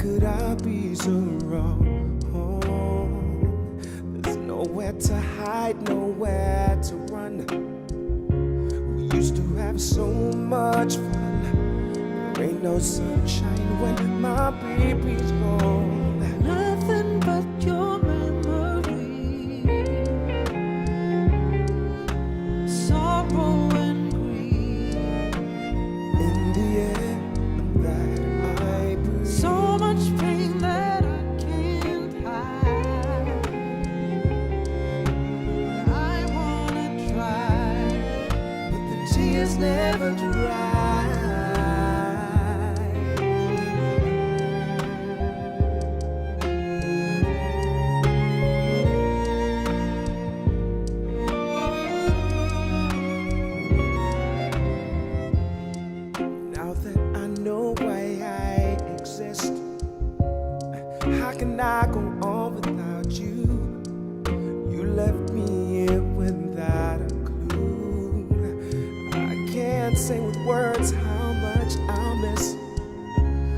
could I be so wrong? There's nowhere to hide, nowhere to run. We used to have so much fun. There ain't no sunshine when my baby's gone. Nothing but your memory, sorrow and grief. In the air that I breathe, So much pain that I can't hide. I wanna try, but the tears never dry. Now that I know why I exist, how can I go on without you? You left me here without a clue. I can't say with words how much I miss.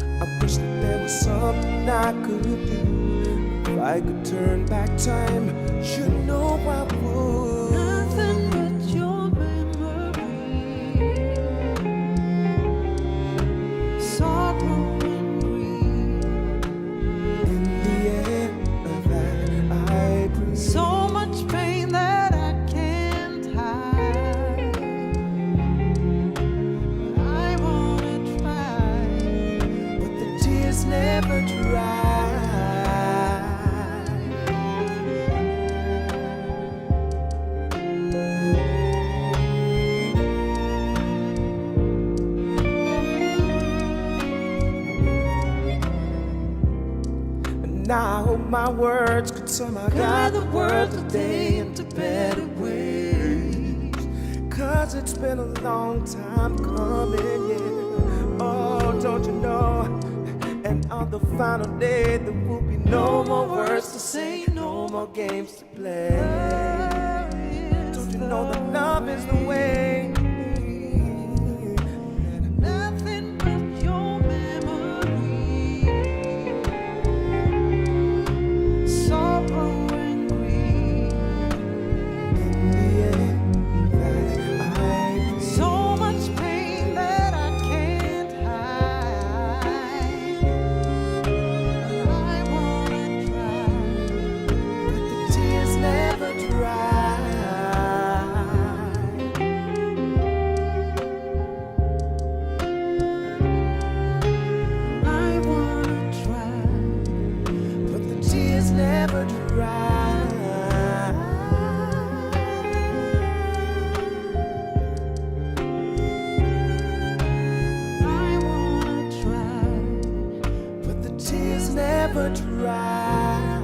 I wish that there was something I could do. If I could turn back time, you know I would. nothing but your memory, sorrow and grief. In the air that I breathe, So much pain that I can't hide. I wanna try, but the tears never dry. And I hope my words could somehow guide the world today into better ways. 'Cause it's been a long time coming, yeah. Oh, don't you know? And on the final day, there will be no more words to say, no more games to play. Don't you know that love is the way? nothing but your memory, sorrow and grief. In the air that I breathe, So much pain that I can't hide. I wanna try, but the tears never dry. I wanna try, But the tears never dry. I wanna try. But the tears never dry.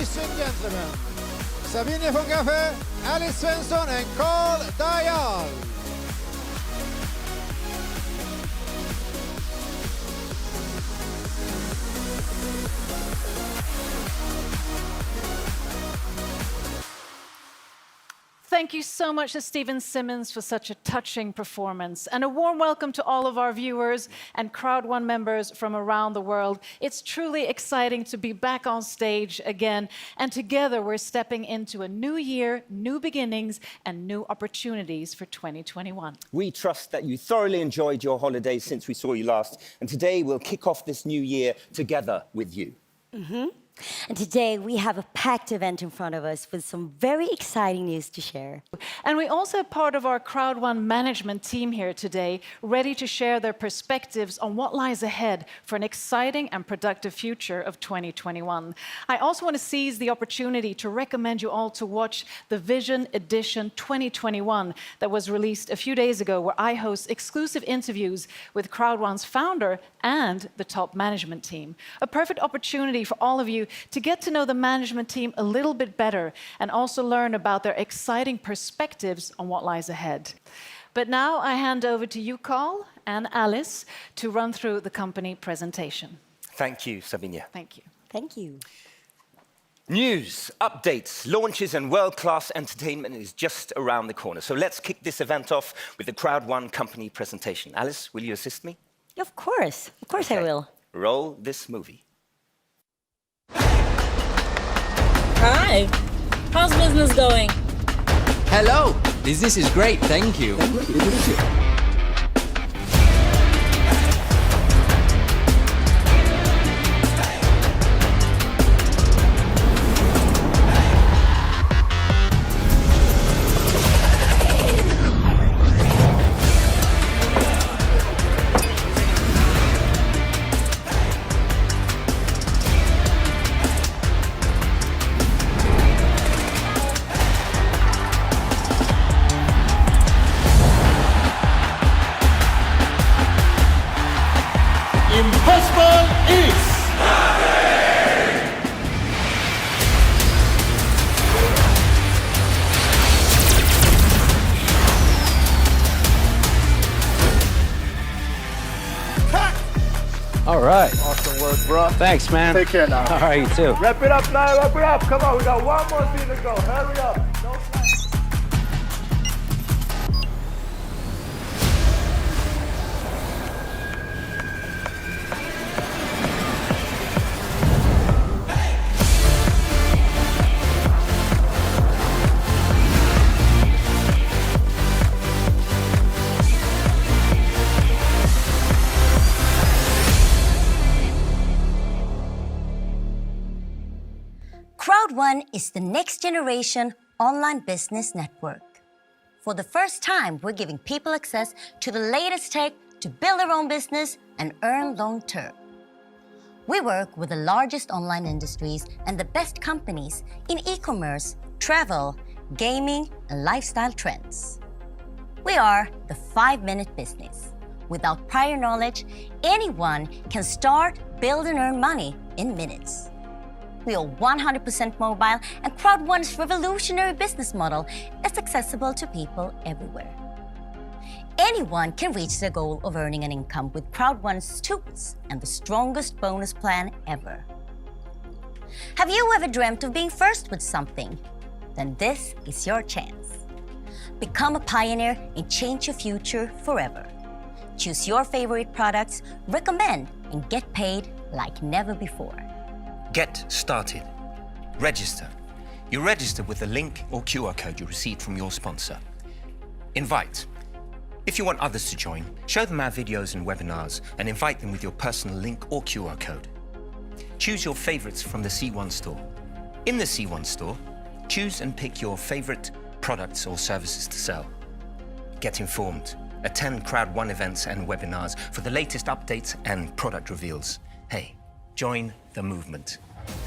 Ladies and gentlemen, Sabine von Gaffe, Alice Svensson and Carl Dajal. Thank you so much to Stephen Simmons for such a touching performance. And a warm welcome to all of our viewers and Crowd1 members from around the world. It's truly exciting to be back on stage again. And together we're stepping into a new year, new beginnings, and new opportunities for 2021. We trust that you thoroughly enjoyed your holidays since we saw you last. And today we'll kick off this new year together with you. And today we have a packed event in front of us with some very exciting news to share. And we also have part of our Crowd1 management team here today, ready to share their perspectives on what lies ahead for an exciting and productive future of 2021. I also want to seize the opportunity to recommend you all to watch the Vision Edition 2021 that was released a few days ago, where I host exclusive interviews with Crowd1's founder and the top management team. A perfect opportunity for all of you to get to know the management team a little bit better and also learn about their exciting perspectives on what lies ahead. But now I hand over to you, Carl and Alice, to run through the company presentation. Thank you, Sabine. Thank you. Thank you. News, updates, launches, and world-class entertainment is just around the corner. So let's kick this event off with the Crowd1 company presentation. Alice, will you assist me? Of course I will. Roll this movie. Hi, how's business going? Hello, business is great, thank you. Impossible is... All right. Awesome work, bro. Thanks, man. Take care now. All right, you too. Wrap it up now, wrap it up. Come on, we got one more scene to go. Hurry up. No slack. Crowd1 is the next generation online business network. For the first time, we're giving people access to the latest tech to build their own business and earn long term. We work with the largest online industries and the best companies in e-commerce, travel, gaming, and lifestyle trends. We are the 5-minute business. Without prior knowledge, anyone can start, build, and earn money in minutes. We are 100% mobile, and Crowd1's revolutionary business model is accessible to people everywhere. Anyone can reach their goal of earning an income with Crowd1's tools and the strongest bonus plan ever. Have you ever dreamt of being first with something? Then this is your chance. Become a pioneer and change your future forever. Choose your favorite products, recommend, and get paid like never before. Get started. Register. You register with the link or QR code you received from your sponsor. Invite. If you want others to join, show them our videos and webinars and invite them with your personal link or QR code. Choose your favorites from the C1 store. In the C1 store, choose and pick your favorite products or services to sell. Get informed. Attend Crowd1 events and webinars for the latest updates and product reveals. Hey, join the movement.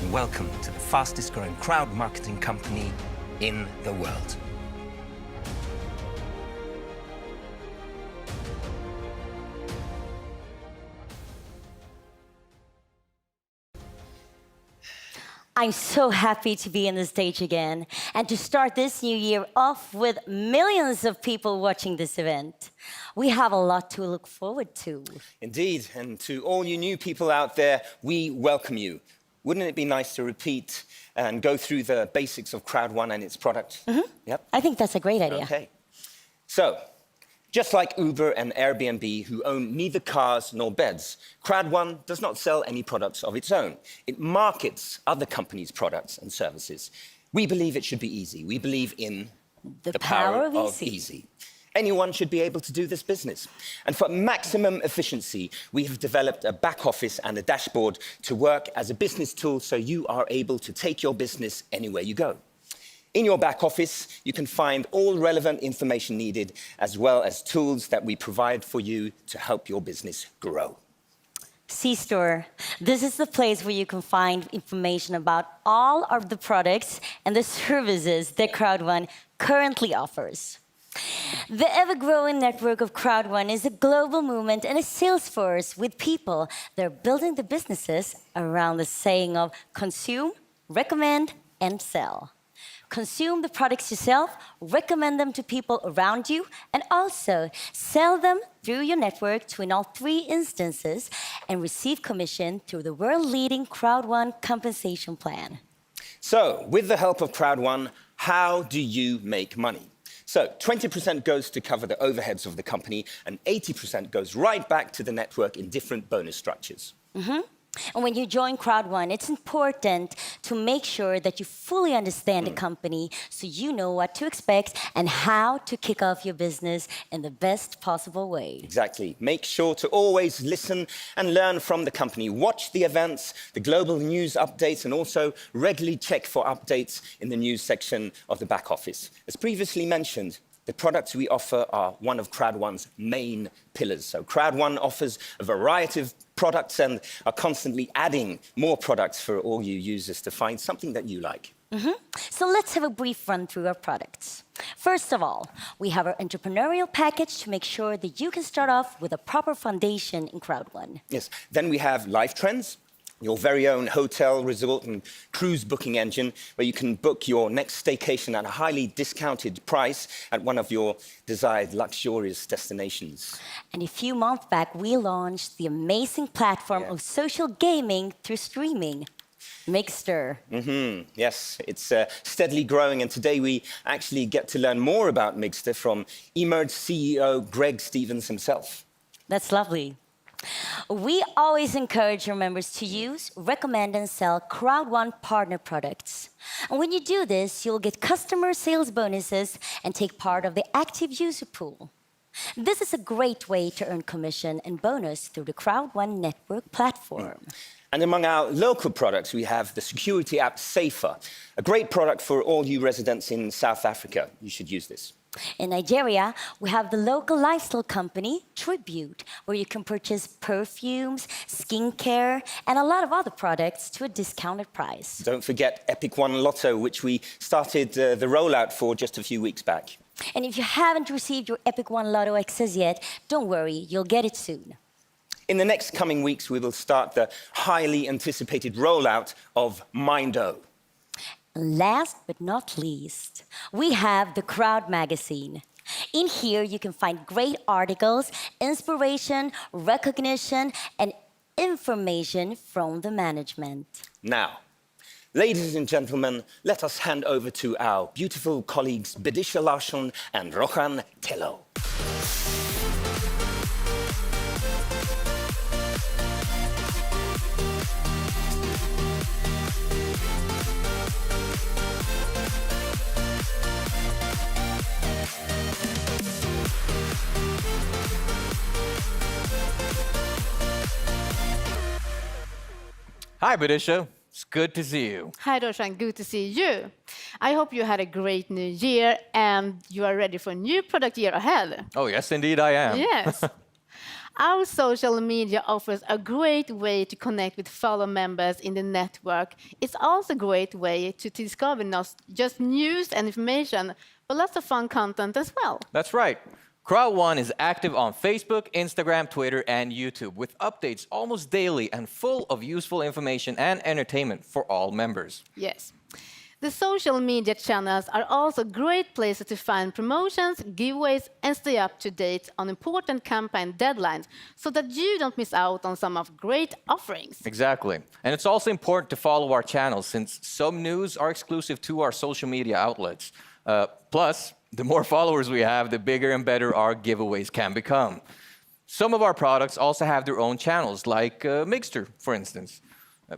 And welcome to the fastest growing crowd marketing company in the world. I I'm so happy to be on the stage again and to start this new year off with millions of people watching this event. We have a lot to look forward to. Indeed, and to all you new people out there, we welcome you. Wouldn't it be nice to repeat and go through the basics of Crowd1 and its product? Yep. I think that's a great idea. Okay. So, just like Uber and Airbnb, who own neither cars nor beds, Crowd1 does not sell any products of its own. It markets other companies' products and services. We believe it should be easy. We believe in the power of easy. Anyone should be able to do this business. And for maximum efficiency, we have developed a back office and a dashboard to work as a business tool so you are able to take your business anywhere you go. In your back office, you can find all relevant information needed, as well as tools that we provide for you to help your business grow. C-Store. This is the place where you can find information about all of the products and the services that Crowd1 currently offers. The ever-growing network of Crowd1 is a global movement and a sales force with people that are building the businesses around the saying of consume, recommend, and sell. Consume the products yourself, recommend them to people around you, and also sell them through your network to in all 3 instances and receive commission through the world-leading Crowd1 compensation plan. So, with the help of Crowd1, how do you make money? So, 20% goes to cover the overheads of the company, and 80% goes right back to the network in different bonus structures. And when you join Crowd1, it's important to make sure that you fully understand the company so you know what to expect and how to kick off your business in the best possible way. Exactly. Make sure to always listen and learn from the company. Watch the events, the global news updates, and also regularly check for updates in the news section of the back office. As previously mentioned, the products we offer are one of Crowd1's main pillars. So Crowd1 offers a variety of products and are constantly adding more products for all you users to find something that you like. So let's have a brief run through our products. First of all, we have our entrepreneurial package to make sure that you can start off with a proper foundation in Crowd1. Yes. Then we have Life Trends, your very own hotel, resort, and cruise booking engine, where you can book your next staycation at a highly discounted price at one of your desired luxurious destinations. And a few months back, we launched the amazing platform of social gaming through streaming, Mixter. Yes, it's steadily growing, and today we actually get to learn more about Mixter from Emerge CEO Greg Stevens himself. That's lovely. We always encourage our members to use, recommend, and sell Crowd1 partner products. And when you do this, you'll get customer sales bonuses and take part of the active user pool. This is a great way to earn commission and bonus through the Crowd1 network platform. And among our local products, we have the security app Safer, a great product for all you residents in South Africa. You should use this. In Nigeria, we have the local lifestyle company, Tribute, where you can purchase perfumes, skincare, and a lot of other products to a discounted price. Don't forget Epic One Lotto, which we started the rollout for just a few weeks back. And if you haven't received your Epic One Lotto access yet, don't worry, you'll get it soon. In the next coming weeks, we will start the highly anticipated rollout of Mindo. Last but not least, we have the Crowd magazine. In here, you can find great articles, inspiration, recognition, and information from the management. Now, ladies and gentlemen, let us hand over to our beautiful colleagues Bedisha Larsson and Rohan Tello. Hi, Bedisha. It's good to see you. Hi, Roshan. Good to see you. I hope you had a great new year and you are ready for a new product year ahead. Oh, yes, indeed, I am. Yes. Our social media offers a great way to connect with fellow members in the network. It's also a great way to discover not just news and information, but lots of fun content as well. That's right. Crowd1 is active on Facebook, Instagram, Twitter, and YouTube with updates almost daily and full of useful information and entertainment for all members. Yes. The social media channels are also great places to find promotions, giveaways, and stay up to date on important campaign deadlines so that you don't miss out on some of great offerings. Exactly. And it's also important to follow our channels since some news are exclusive to our social media outlets. Plus, the more followers we have, the bigger and better our giveaways can become. Some of our products also have their own channels, like Mixter, for instance.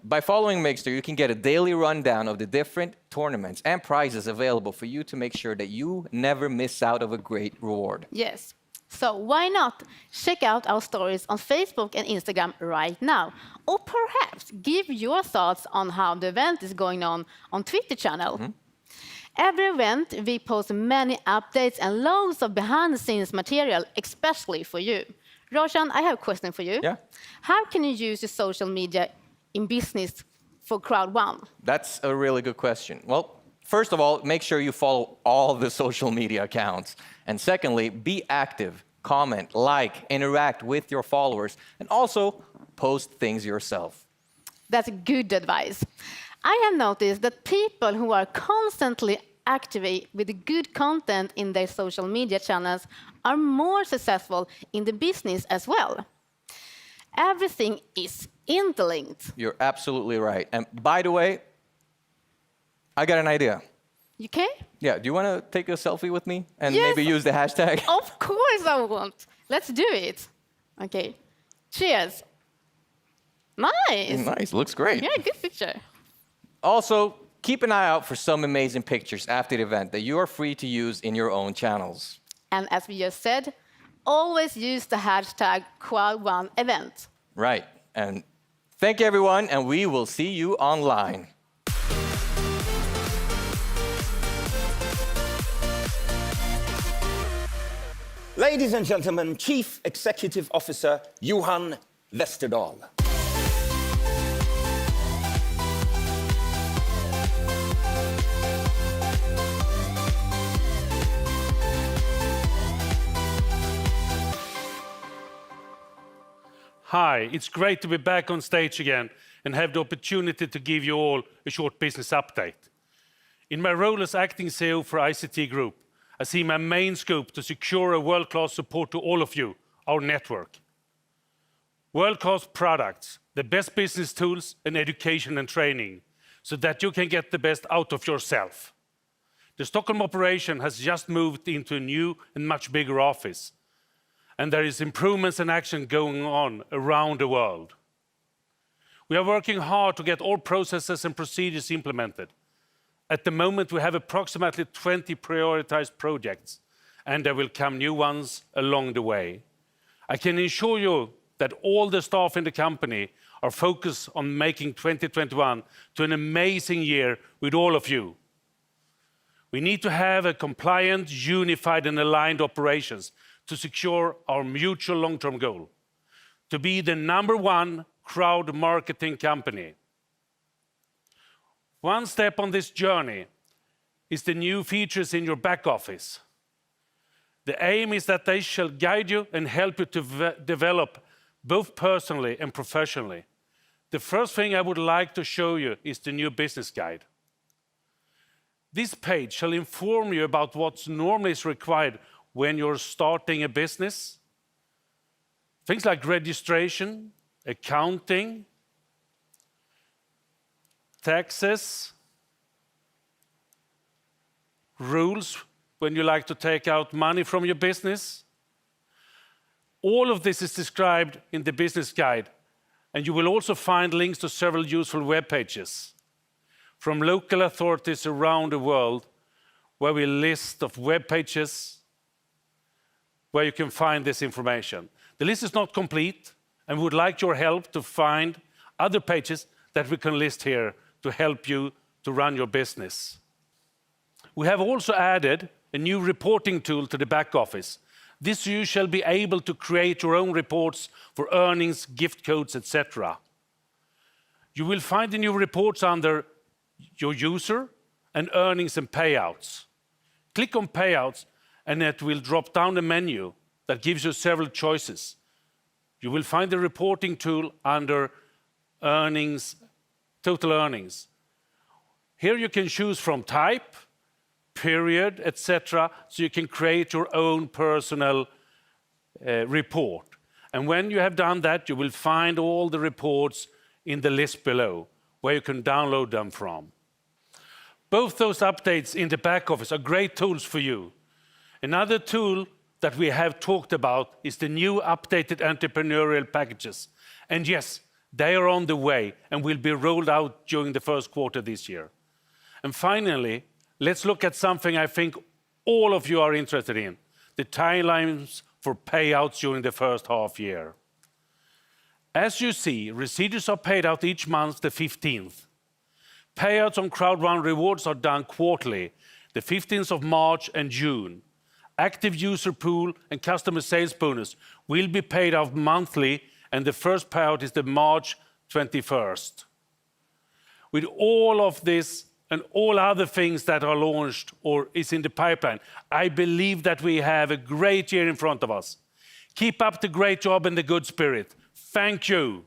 By following Mixter, you can get a daily rundown of the different tournaments and prizes available for you to make sure that you never miss out of a great reward. Yes. So why not check out our stories on Facebook and Instagram right now? Or perhaps give your thoughts on how the event is going on Twitter channel. Every event, we post many updates and loads of behind-the-scenes material, especially for you. Roshan, I have a question for you. Yeah? How can you use the social media in business for Crowd1? That's a really good question. Well, first of all, make sure you follow all the social media accounts. And secondly, be active, comment, like, interact with your followers, and also post things yourself. That's good advice. I have noticed that people who are constantly active with good content in their social media channels are more successful in the business as well. Everything is interlinked. You're absolutely right. And by the way, I got an idea. You okay? Yeah, do you want to take a selfie with me and Yes. maybe use the hashtag? Of course I want. Let's do it. Okay. Cheers. Nice. Nice, looks great. Yeah, good picture. Also, keep an eye out for some amazing pictures after the event that you are free to use in your own channels. And as we just said, always use the hashtag Crowd1event. Right. And thank you, everyone, and we will see you online. Ladies and gentlemen, Chief Executive Officer Johan Westerdahl. Hi, it's great to be back on stage again and have the opportunity to give you all a short business update. In my role as acting CEO for ICT Group, I see my main scope to secure a world-class support to all of you, our network. World-class products, the best business tools and education and training, so that you can get the best out of yourself. The Stockholm operation has just moved into a new and much bigger office, and there is improvements and action going on around the world. We are working hard to get all processes and procedures implemented. At the moment, we have approximately 20 prioritized projects, and there will come new ones along the way. I can assure you that all the staff in the company are focused on making 2021 to an amazing year with all of you. We need to have a compliant, unified, and aligned operations to secure our mutual long-term goal, to be the #1 crowd marketing company. One step on this journey is the new features in your back office. The aim is that they shall guide you and help you to develop both personally and professionally. The first thing I would like to show you is the new business guide. This page shall inform you about what normally is required when you're starting a business. Things like registration, accounting, taxes, rules when you like to take out money from your business. All of this is described in the business guide, and you will also find links to several useful web pages from local authorities around the world where we list of web pages where you can find this information. The list is not complete, and we would like your help to find other pages that we can list here to help you to run your business. We have also added a new reporting tool to the back office. This you shall be able to create your own reports for earnings, gift codes, etc. You will find the new reports under your user and earnings and payouts. Click on payouts and it will drop down the menu that gives you several choices. You will find the reporting tool under earnings, total earnings. Here you can choose from type, period, etc. So you can create your own personal report. And when you have done that, you will find all the reports in the list below, where you can download them from. Both those updates in the back office are great tools for you. Another tool that we have talked about is the new updated entrepreneurial packages. And yes, they are on the way and will be rolled out during the first quarter this year. And finally, let's look at something I think all of you are interested in, the timelines for payouts during the first half year. As you see, receipts are paid out each month, the 15th. Payouts on Crowd1 rewards are done quarterly, the 15th of March and June. Active user pool and customer sales bonus will be paid out monthly, and the first payout is the March 21st. With all of this and all other things that are launched or is in the pipeline, I believe that we have a great year in front of us. Keep up the great job and the good spirit. Thank you.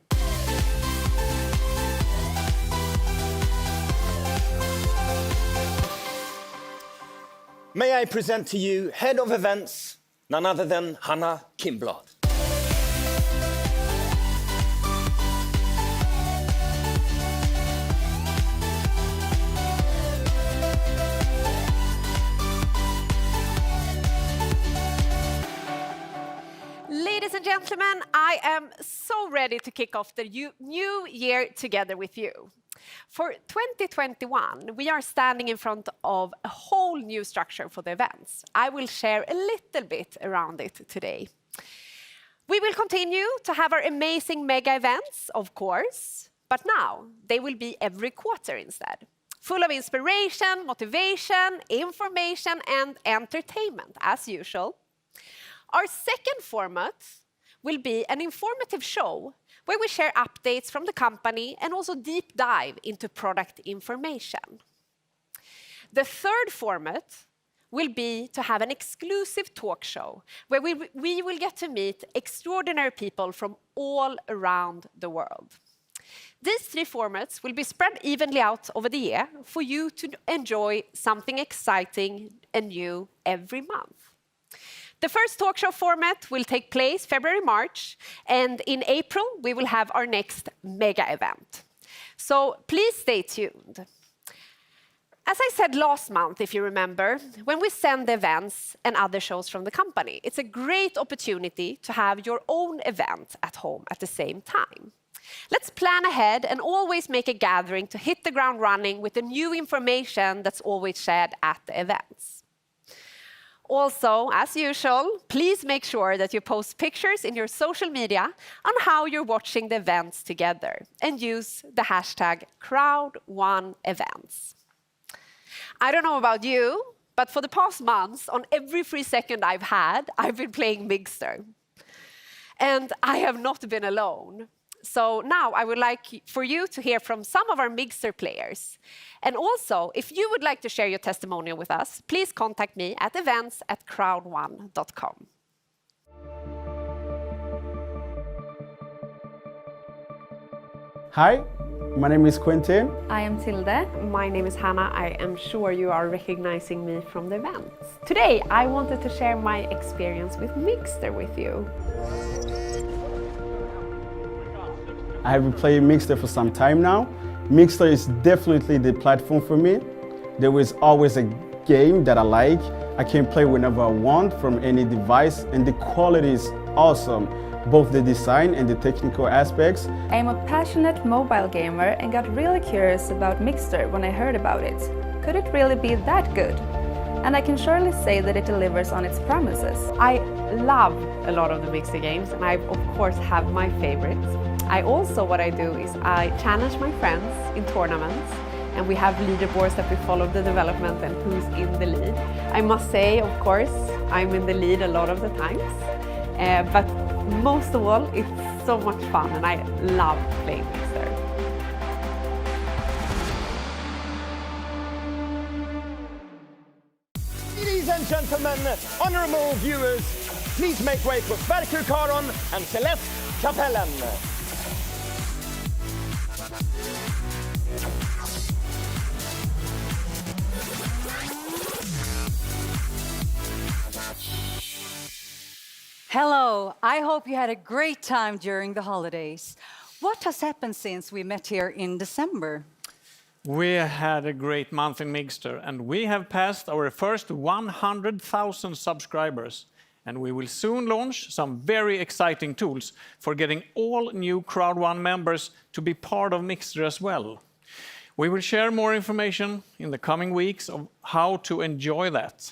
May I present to you Head of Events, none other than Hanna Kimblad. Ladies and gentlemen, I am so ready to kick off the new year together with you. For 2021, we are standing in front of a whole new structure for the events. I will share a little bit around it today. We will continue to have our amazing mega events, of course, but now they will be every quarter instead. Full of inspiration, motivation, information, and entertainment, as usual. Our second format will be an informative show where we share updates from the company and also deep dive into product information. The third format will be to have an exclusive talk show where we will get to meet extraordinary people from all around the world. These three formats will be spread evenly out over the year for you to enjoy something exciting and new every month. The first talk show format will take place February-March, and in April we will have our next mega event. So please stay tuned. As I said last month, if you remember, when we send the events and other shows from the company, it's a great opportunity to have your own event at home at the same time. Let's plan ahead and always make a gathering to hit the ground running with the new information that's always shared at the events. Also, as usual, please make sure that you post pictures in your social media on how you're watching the events together and use the hashtag Crowd1Events. I don't know about you, but for the past months, on every free second I've been playing Migster. And I have not been alone. So now I would like for you to hear from some of our Migster players. And also, if you would like to share your testimonial with us, please contact me at events@crowd1.com. Hi, my name is Quentin. I am Tilde. My name is Hannah. I am sure you are recognizing me from the events. Today, I wanted to share my experience with Migster with you. I have been playing Migster for some time now. Migster is definitely the platform for me. There is always a game that I like. I can play whenever I want from any device, and the quality is awesome, both the design and the technical aspects. I am a passionate mobile gamer and got really curious about Migster when I heard about it. Could it really be that good? And I can surely say that it delivers on its promises. I love a lot of the Migster games, and I of course have my favorites. What I do is I challenge my friends in tournaments, and we have leaderboards that we follow the development and who's in the lead. I must say, of course, I'm in the lead a lot of the times, but most of all, it's so much fun, and I love playing Migster. Ladies and gentlemen, honorable viewers, Please make way for Sverker Karon and Celeste Kapellen. Hello, I hope you had a great time during the holidays. What has happened since we met here in December? We had a great month in Mixter, and we have passed our first 100,000 subscribers. And we will soon launch some very exciting tools for getting all new Crowd1 members to be part of Mixter as well. We will share more information in the coming weeks of how to enjoy that.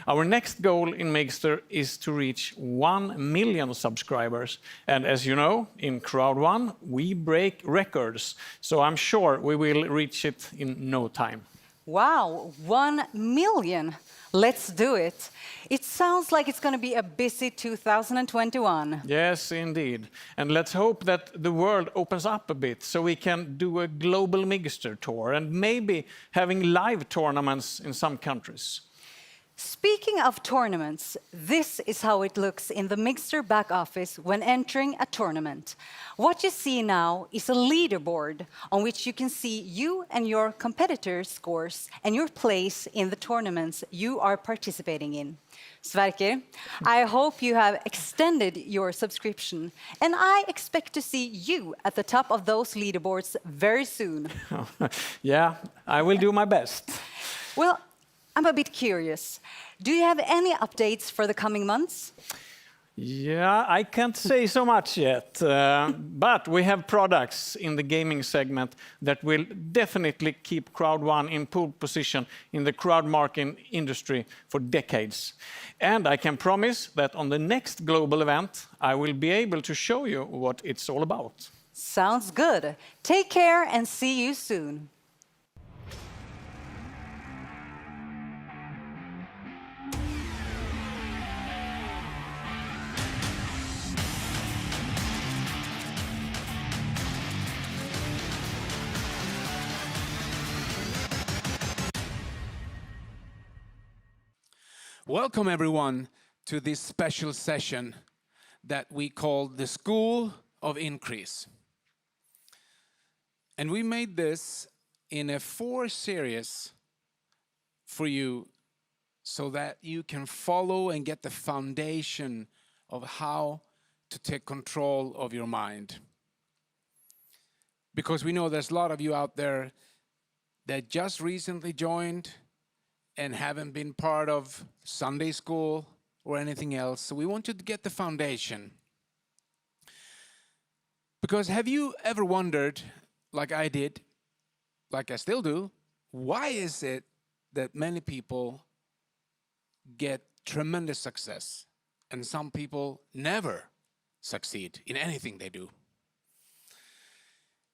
Our next goal in Mixter is to reach 1 million subscribers. And as you know, in Crowd1, we break records. So I'm sure we will reach it in no time. Wow, 1 million. Let's do it. It sounds like it's going to be a busy 2021. Yes, indeed. And let's hope that the world opens up a bit so we can do a global Mixter tour and maybe having live tournaments in some countries. Speaking of tournaments, this is how it looks in the Mixter back office when entering a tournament. What you see now is a leaderboard on which you can see you and your competitors' scores and your place in the tournaments you are participating in. Sverker, I hope you have extended your subscription, and I expect to see you at the top of those leaderboards very soon. Yeah, I will do my best. Well, I'm a bit curious. Do you have any updates for the coming months? Yeah, I can't say so much yet, but we have products in the gaming segment that will definitely keep Crowd1 in pole position in the crowd marketing industry for decades. And I can promise that on the next global event, I will be able to show you what it's all about. Sounds good. Take care and see you soon. Welcome everyone to this special session that we call the School of Increase. And we made this in a 4 series for you so that you can follow and get the foundation of how to take control of your mind. Because we know there's a lot of you out there that just recently joined and haven't been part of Sunday school or anything else. So we want you to get the foundation. Because have you ever wondered, like I did, like I still do, why is it that many people get tremendous success and some people never succeed in anything they do?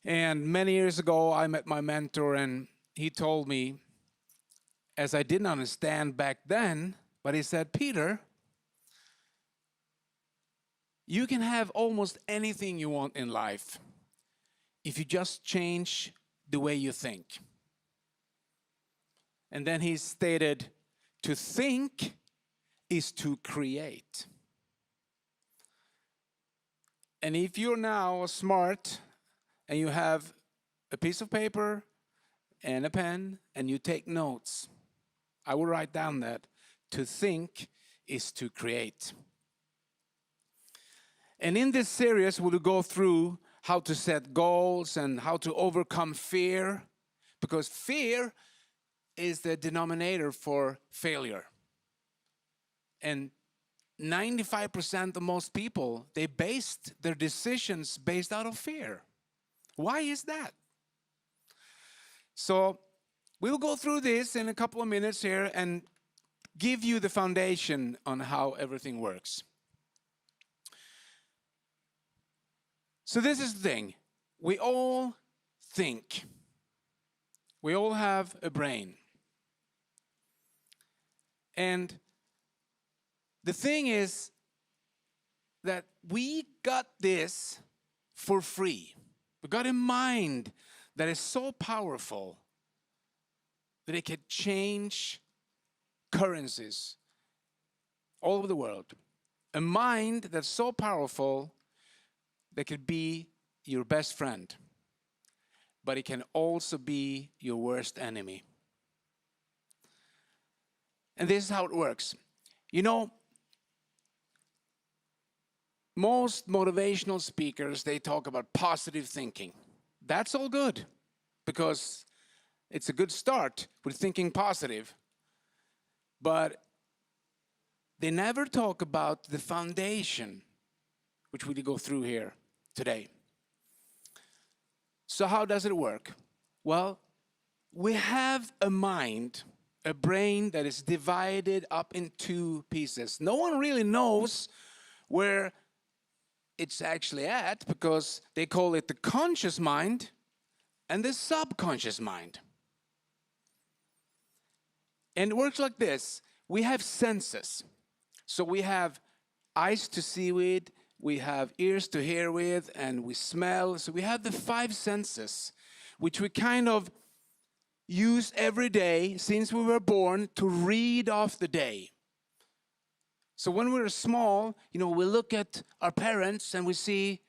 And many years ago, I met my mentor and he told me, as I didn't understand back then, but he said, Peter, you can have almost anything you want in life if you just change the way you think. And then he stated, to think is to create. And if you're now smart and you have a piece of paper and a pen and you take notes, I will write down that to think is to create. And in this series, we'll go through how to set goals and how to overcome fear, because fear is the denominator for failure. And 95% of most people, they based their decisions based out of fear. Why is that? So we'll go through this in a couple of minutes here and give you the foundation on how everything works. So this is the thing. We all think. We all have a brain. And the thing is that we got this for free. We got a mind that is so powerful that it can change currencies all over the world. A mind that's so powerful that could be your best friend, but it can also be your worst enemy. And this is how it works. You know, most motivational speakers, they talk about positive thinking. That's all good, because it's a good start with thinking positive. But they never talk about the foundation, which we'll go through here today. So how does it work? Well, we have a mind, a brain that is divided up in two pieces. No one really knows where it's actually at, because they call it the conscious mind and the subconscious mind. And it works like this. We have senses. So we have eyes to see with, we have ears to hear with, and we smell. So we have the 5 senses, which we kind of use every day since we were born to read off the day. So when we were small, you know, we look at our parents and we see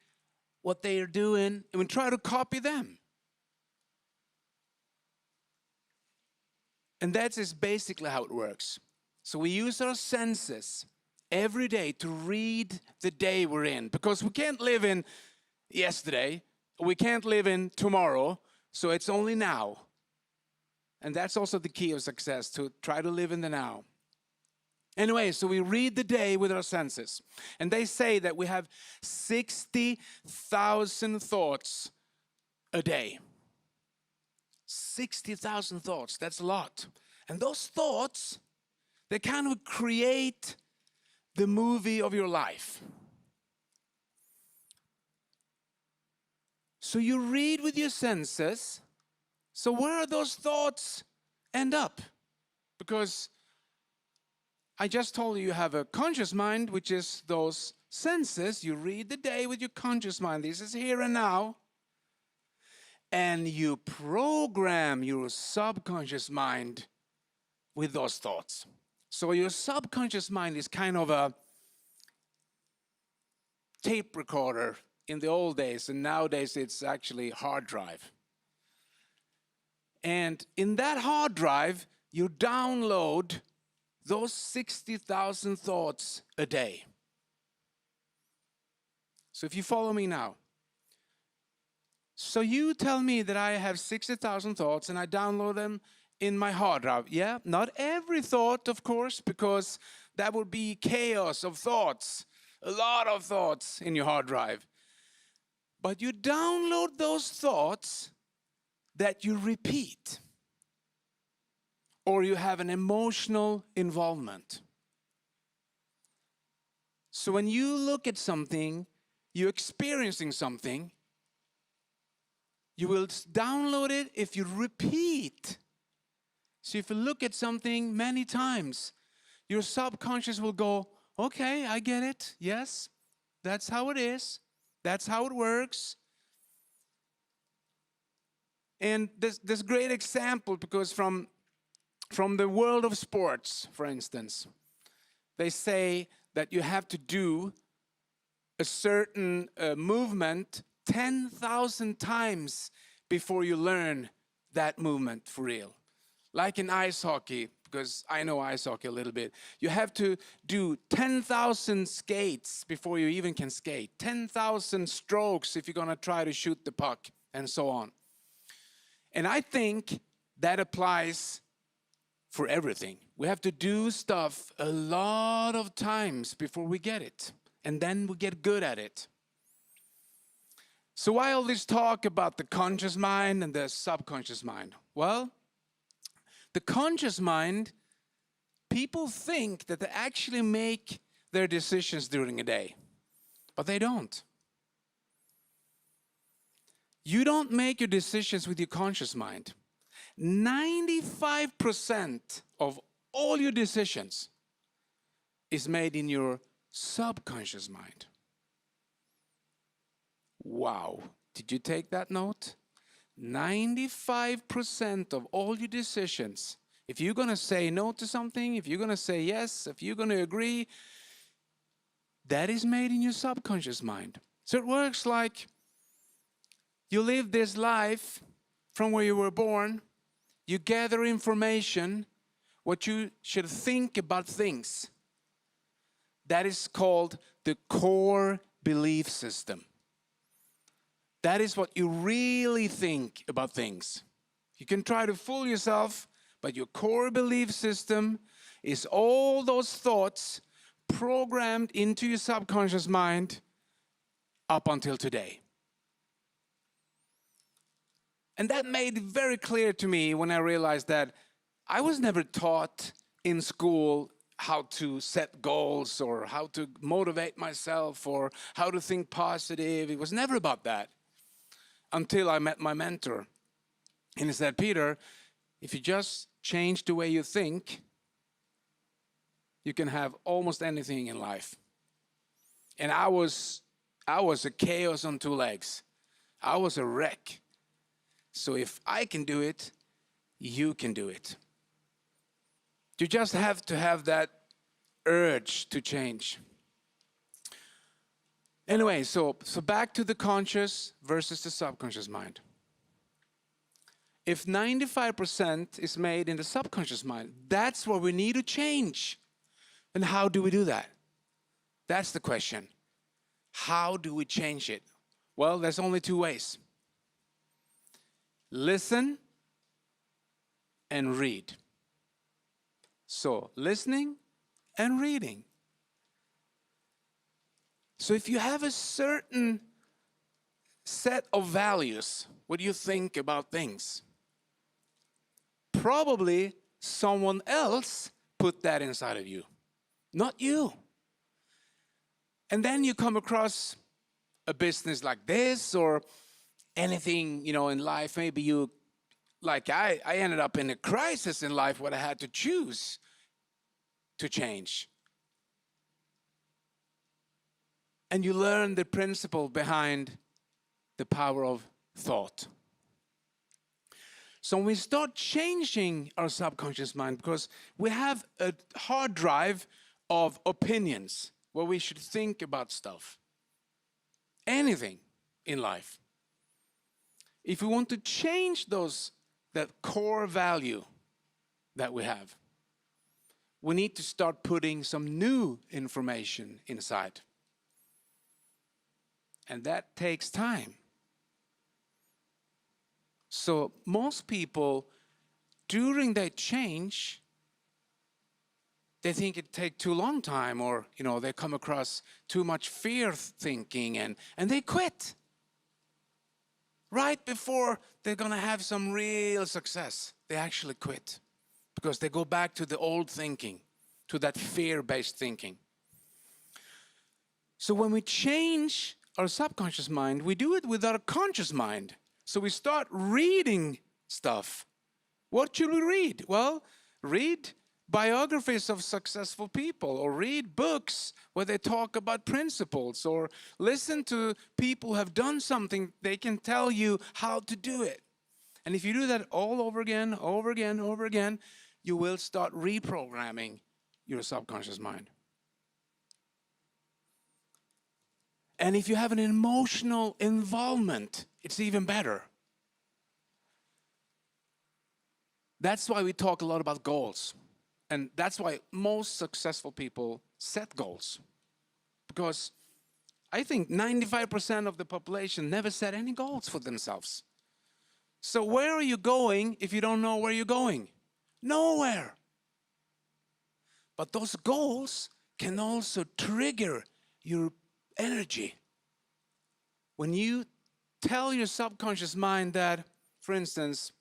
what they are doing and we try to copy them. And that is basically how it works. So we use our senses every day to read the day we're in, because we can't live in yesterday, we can't live in tomorrow, so it's only now. And that's also the key of success, to try to live in the now. Anyway, so we read the day with our senses. And they say that we have 60,000 thoughts a day. 60,000 thoughts, that's a lot. And those thoughts, they kind of create the movie of your life. So you read with your senses. So where are those thoughts end up? Because I just told you have a conscious mind, which is those senses. You read the day with your conscious mind. This is here and now. And you program your subconscious mind with those thoughts. So your subconscious mind is kind of a tape recorder in the old days, and nowadays it's actually hard drive. And in that hard drive, you download those 60,000 thoughts a day. So if you follow me now. So you tell me that I have 60,000 thoughts and I download them in my hard drive. Yeah, not every thought, of course, because that would be chaos of thoughts. A lot of thoughts in your hard drive. But you download those thoughts that you repeat, or you have an emotional involvement. So when you look at something, you're experiencing something, you will download it if you repeat. So if you look at something many times, your subconscious will go, okay, I get it. Yes, that's how it is. That's how it works. And this great example, because from the world of sports, for instance, they say that you have to do a certain movement 10,000 times before you learn that movement for real. Like in ice hockey, because I know ice hockey a little bit. You have to do 10,000 skates before you even can skate. 10,000 strokes if you're going to try to shoot the puck, and so on. And I think that applies for everything. We have to do stuff a lot of times before we get it. And then we get good at it. So why all this talk about the conscious mind and the subconscious mind? Well, the conscious mind, people think that they actually make their decisions during a day, but they don't. You don't make your decisions with your conscious mind. 95% of all your decisions is made in your subconscious mind. Wow, did you take that note? 95% of all your decisions, if you're going to say no to something, if you're going to say yes, if you're going to agree, that is made in your subconscious mind. So it works like you live this life from where you were born, you gather information, what you should think about things. That is called the core belief system. That is what you really think about things. You can try to fool yourself, but your core belief system is all those thoughts programmed into your subconscious mind up until today. And that made it very clear to me when I realized that I was never taught in school how to set goals or how to motivate myself or how to think positive. It was never about that until I met my mentor. And he said, Peter, if you just change the way you think, you can have almost anything in life. And I was a chaos on two legs. I was a wreck. So if I can do it, you can do it. You just have to have that urge to change. Anyway, so back to the conscious versus the subconscious mind. If 95% is made in the subconscious mind, that's what we need to change. And how do we do that? That's the question. How do we change it? Well, there's only two ways. Listen and read. So, listening and reading. So if you have a certain set of values, what you think about things, probably someone else put that inside of you, not you. And then you come across a business like this or anything, in life. Maybe you, like I ended up in a crisis in life where I had to choose to change. And you learn the principle behind the power of thought. So when we start changing our subconscious mind, because we have a hard drive of opinions where we should think about stuff, anything in life. If we want to change that core value that we have, we need to start putting some new information inside. And that takes time. So most people, during their change, they think it takes too long time, or they come across too much fear thinking and they quit. Right before they're going to have some real success, they actually quit because they go back to the old thinking, to that fear-based thinking. So when we change our subconscious mind, we do it with our conscious mind. So we start reading stuff. What should we read? Well, read biographies of successful people, or read books where they talk about principles, or listen to people who have done something. They can tell you how to do it. And if you do that all over again, over again, over again, you will start reprogramming your subconscious mind. And if you have an emotional involvement, it's even better. That's why we talk a lot about goals. And that's why most successful people set goals. Because I think 95% of the population never set any goals for themselves. So where are you going if you don't know where you're going? Nowhere. But those goals can also trigger your energy. When you tell your subconscious mind that, for instance,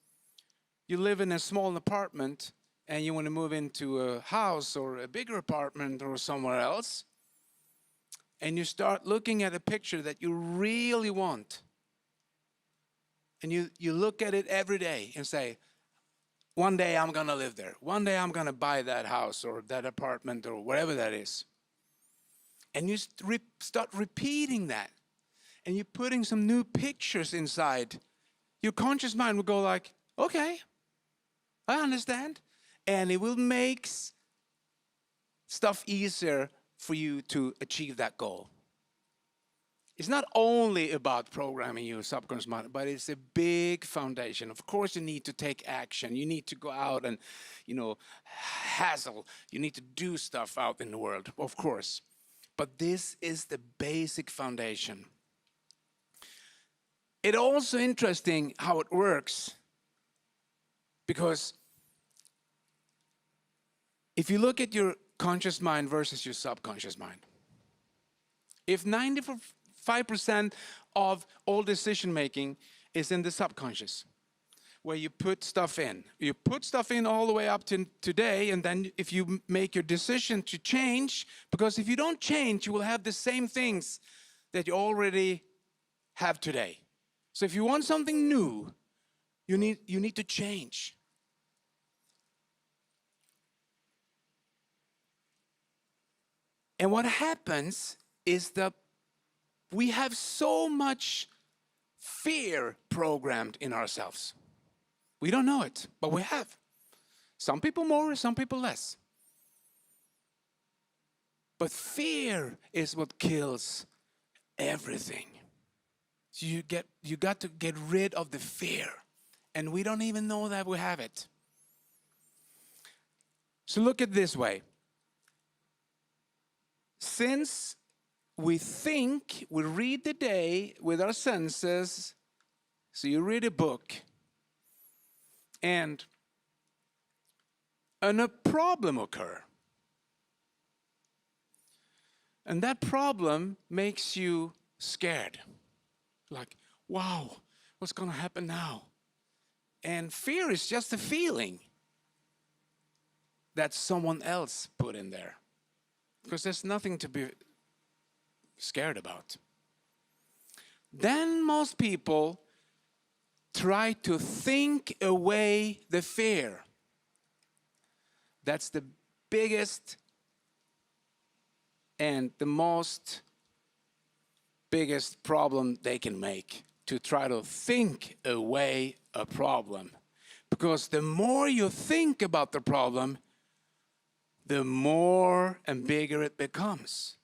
you live in a small apartment and you want to move into a house or a bigger apartment or somewhere else, and you start looking at a picture that you really want, and you look at it every day and say, one day I'm going to live there. One day I'm going to buy that house or that apartment or whatever that is. And you start repeating that. And you're putting some new pictures inside. Your conscious mind will go like, okay, I understand. And it will make stuff easier for you to achieve that goal. It's not only about programming your subconscious mind, but it's a big foundation. Of course, you need to take action. You need to go out and, hassle. You need to do stuff out in the world, of course. But this is the basic foundation. It's also interesting how it works, because if you look at your conscious mind versus your subconscious mind, if 95% of all decision making is in the subconscious, where you put stuff in. You put stuff in all the way up to today, and then if you make your decision to change, because if you don't change, you will have the same things that you already have today. So if you want something new, you need to change. And what happens is that we have so much fear programmed in ourselves. We don't know it, but we have. Some people more, some people less. But fear is what kills everything. So you got to get rid of the fear. And we don't even know that we have it. So look at it this way. Since we think, we read the day with our senses, so you read a book, and a problem occurs. And that problem makes you scared. Like, wow, what's going to happen now? And fear is just a feeling that someone else put in there. Because there's nothing to be scared about. Then most people try to think away the fear. That's the biggest and the biggest problem they can make, to try to think away a problem. Because the more you think about the problem, the more and bigger it becomes.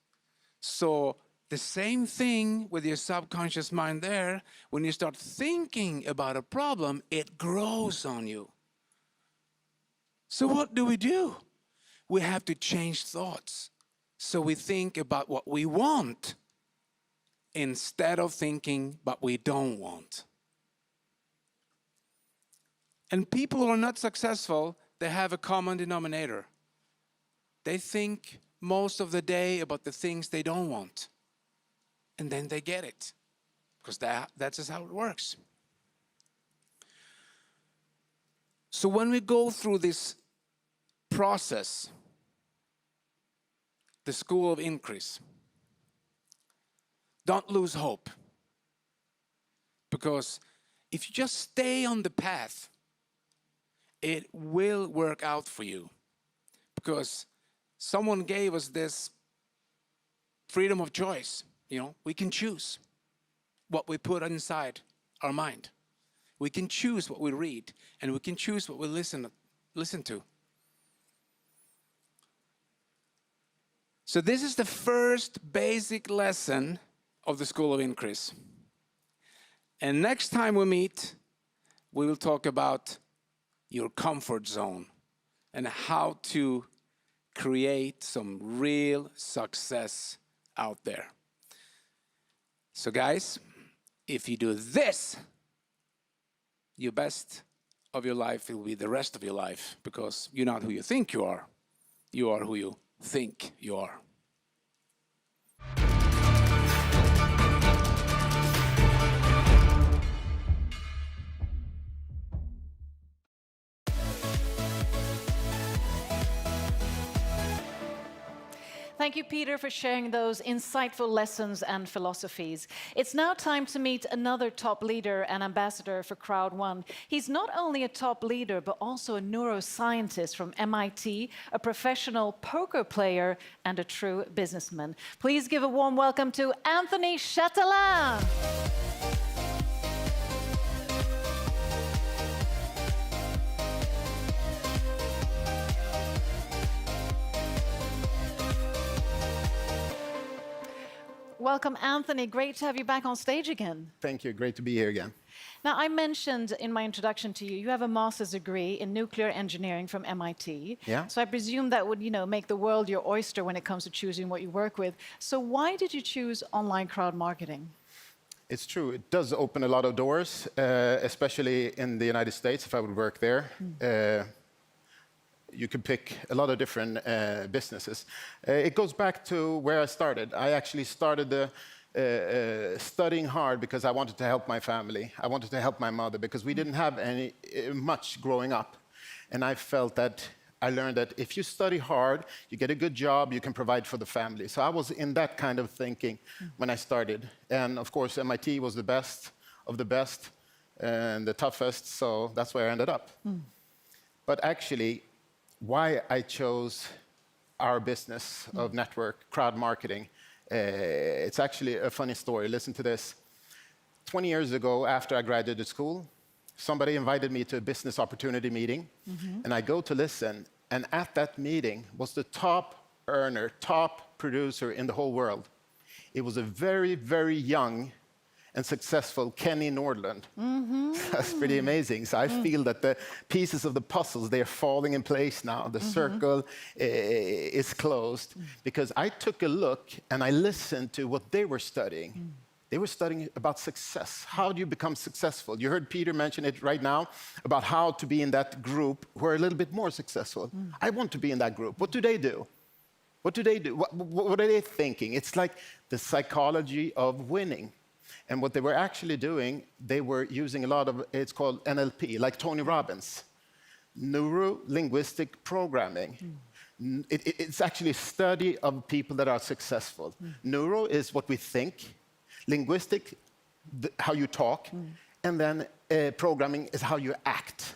So the same thing with your subconscious mind there, when you start thinking about a problem, it grows on you. So what do? We have to change thoughts. So we think about what we want instead of thinking what we don't want. And people who are not successful, they have a common denominator. They think most of the day about the things they don't want. And then they get it. Because that's just how it works. So when we go through this process, the school of increase, don't lose hope. Because if you just stay on the path, it will work out for you. Because someone gave us this freedom of choice. We can choose what we put inside our mind. We can choose what we read, and we can choose what we listen to. So this is the first basic lesson of the School of Increase. And next time we meet, we will talk about your comfort zone and how to create some real success out there. So guys, if you do this, your best of your life will be the rest of your life, because you're not who you think you are. You are who you think you are. Thank you, Peter, for sharing those insightful lessons and philosophies. It's now time to meet another top leader and ambassador for Crowd1. He's not only a top leader, but also a neuroscientist from MIT, a professional poker player, and a true businessman. Please give a warm welcome to Anthony Chatelain. Welcome, Anthony. Great to have you back on stage again. Thank you. Great to be here again. Now, I mentioned in my introduction to you, you have a master's degree in nuclear engineering from MIT. Yeah. So I presume that would, make the world your oyster when it comes to choosing what you work with. So why did you choose online crowd marketing? It's true. It does open a lot of doors, especially in the United States, if I would work there. You could pick a lot of different businesses. It goes back to where I started. I actually started studying hard because I wanted to help my family. I wanted to help my mother because we didn't have much growing up. And I felt that I learned that if you study hard, you get a good job, you can provide for the family. So I was in that kind of thinking when I started. And of course, MIT was the best of the best and the toughest, so that's where I ended up. But actually, why I chose our business of network, crowd marketing, it's actually a funny story. Listen to this. 20 years ago, after I graduated school, somebody invited me to a business opportunity meeting, and I go to listen, and at that meeting was the top earner, top producer in the whole world. It was a very, very young and successful Kenny Nordland. That's pretty amazing. So I feel that the pieces of the puzzles, they are falling in place now. The circle is closed because I took a look and I listened to what they were studying. They were studying about success. How do you become successful? You heard Peter mention it right now about how to be in that group who are a little bit more successful. I want to be in that group. What do they do? What do they do? What are they thinking? It's like the psychology of winning. And what they were actually doing, they were using a lot of, it's called NLP, like Tony Robbins, neuro-linguistic programming. It's actually a study of people that are successful. Neuro is what we think, linguistic, how you talk, and then programming is how you act.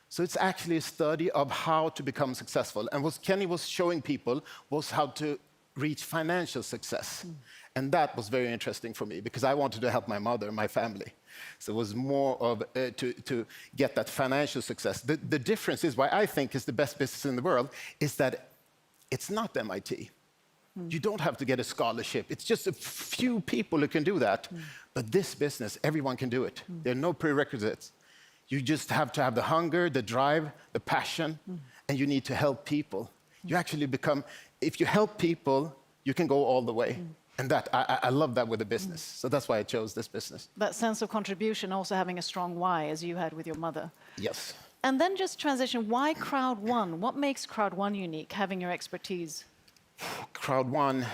So it's actually a study of how to become successful. And what Kenny was showing people was how to reach financial success. And that was very interesting for me because I wanted to help my mother and my family. So it was more of to get that financial success. The difference is why I think is the best business in the world is that it's not MIT. You don't have to get a scholarship. It's just a few people who can do that. But this business, everyone can do it. There are no prerequisites. You just have to have the hunger, the drive, the passion, and you need to help people. You actually become, if you help people, you can go all the way. And that, I love that with the business. So that's why I chose this business. That sense of contribution, also having a strong why, as you had with your mother. Yes. And then just transition, why Crowd1? What makes Crowd1 unique, having your expertise? Crowd1,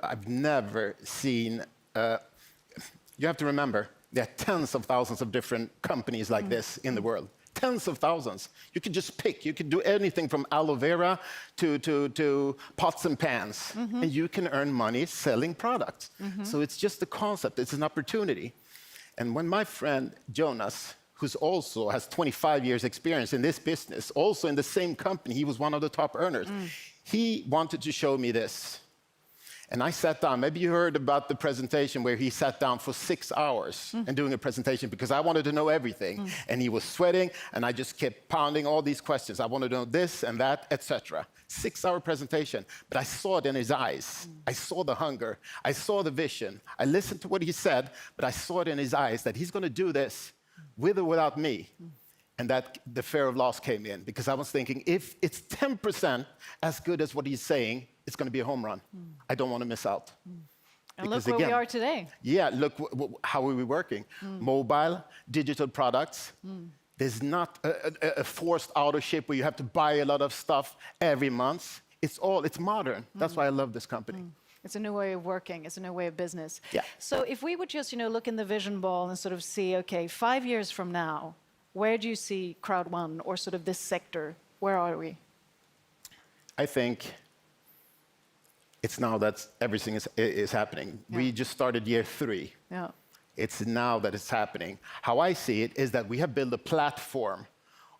I've never seen, you have to remember, there are tens of thousands of different companies like this in the world. Tens of thousands. You can just pick. You can do anything from aloe vera to pots and pans. And you can earn money selling products. So it's just a concept. It's an opportunity. And when my friend Jonas, who's also has 25 years experience in this business, also in the same company, he was one of the top earners. He wanted to show me this. And I sat down. Maybe you heard about the presentation where he sat down for 6 hours and doing a presentation because I wanted to know everything. And he was sweating, and I just kept pounding all these questions. I wanted to know this and that, etc. 6-hour presentation, but I saw it in his eyes. I saw the hunger. I saw the vision. I listened to what he said, but I saw it in his eyes that he's going to do this with or without me. And that the fear of loss came in because I was thinking, if it's 10% as good as what he's saying, it's going to be a home run. I don't want to miss out. And look where we are today. Yeah, look how are we working. Mobile, digital products. There's not a forced auto-ship where you have to buy a lot of stuff every month. It's modern. That's why I love this company. It's a new way of working. It's a new way of business. Yeah. So if we would just, look in the vision ball and sort of see, okay, 5 years from now, where do you see Crowd1 or sort of this sector? Where are we? I think it's now that everything is happening. Yeah. We just started year 3. Yeah. It's now that it's happening. How I see it is that we have built a platform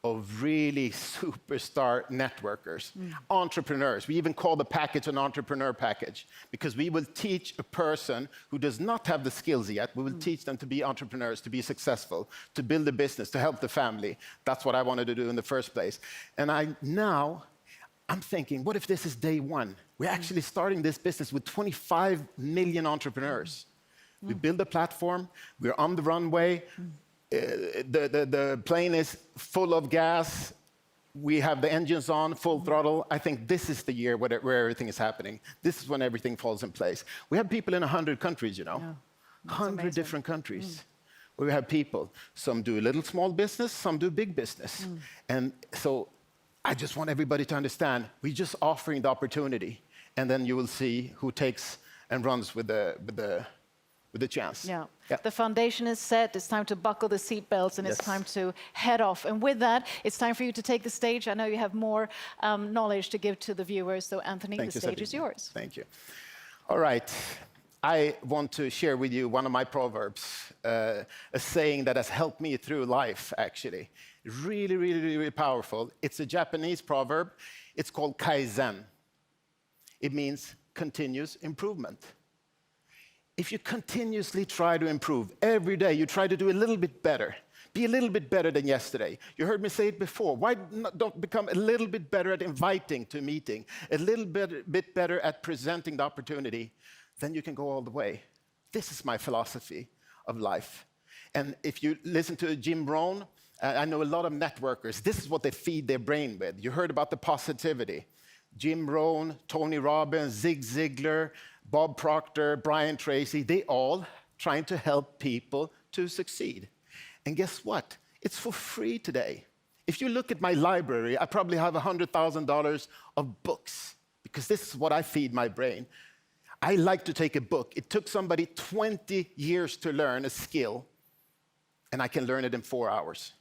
of really superstar networkers, entrepreneurs. We even call the package an entrepreneur package because we will teach a person who does not have the skills yet, we will teach them to be entrepreneurs, to be successful, to build a business, to help the family. That's what I wanted to do in the first place. And I'm thinking, what if this is day one? We're actually starting this business with 25 million entrepreneurs. We build a platform, we're on the runway, the plane is full of gas, we have the engines on, full throttle. I think this is the year where everything is happening. This is when everything falls in place. We have people in 100 countries, you know. Yeah. 100 different countries. We have people. Some do a little small business, some do big business. And so I just want everybody to understand, we're just offering the opportunity. And then you will see who takes and runs with the chance. Yeah. The foundation is set. It's time to buckle the seatbelts, and it's time to head off. And with that, it's time for you to take the stage. I know you have more knowledge to give to the viewers. So, Anthony, the stage is yours. Thank you. All right. I want to share with you one of my proverbs, a saying that has helped me through life, actually. Really, really, really powerful. It's a Japanese proverb. It's called kaizen. It means continuous improvement. If you continuously try to improve, every day you try to do a little bit better, be a little bit better than yesterday. You heard me say it before. Why don't become a little bit better at inviting to a meeting, a little bit better at presenting the opportunity, then you can go all the way. This is my philosophy of life. And if you listen to Jim Rohn, I know a lot of networkers, this is what they feed their brain with. You heard about the positivity. Jim Rohn, Tony Robbins, Zig Ziglar, Bob Proctor, Brian Tracy, they all trying to help people to succeed. And guess what? It's for free today. If you look at my library, I probably have $100,000 of books, because this is what I feed my brain. I like to take a book. It took somebody 20 years to learn a skill, and I can learn it in 4 hours.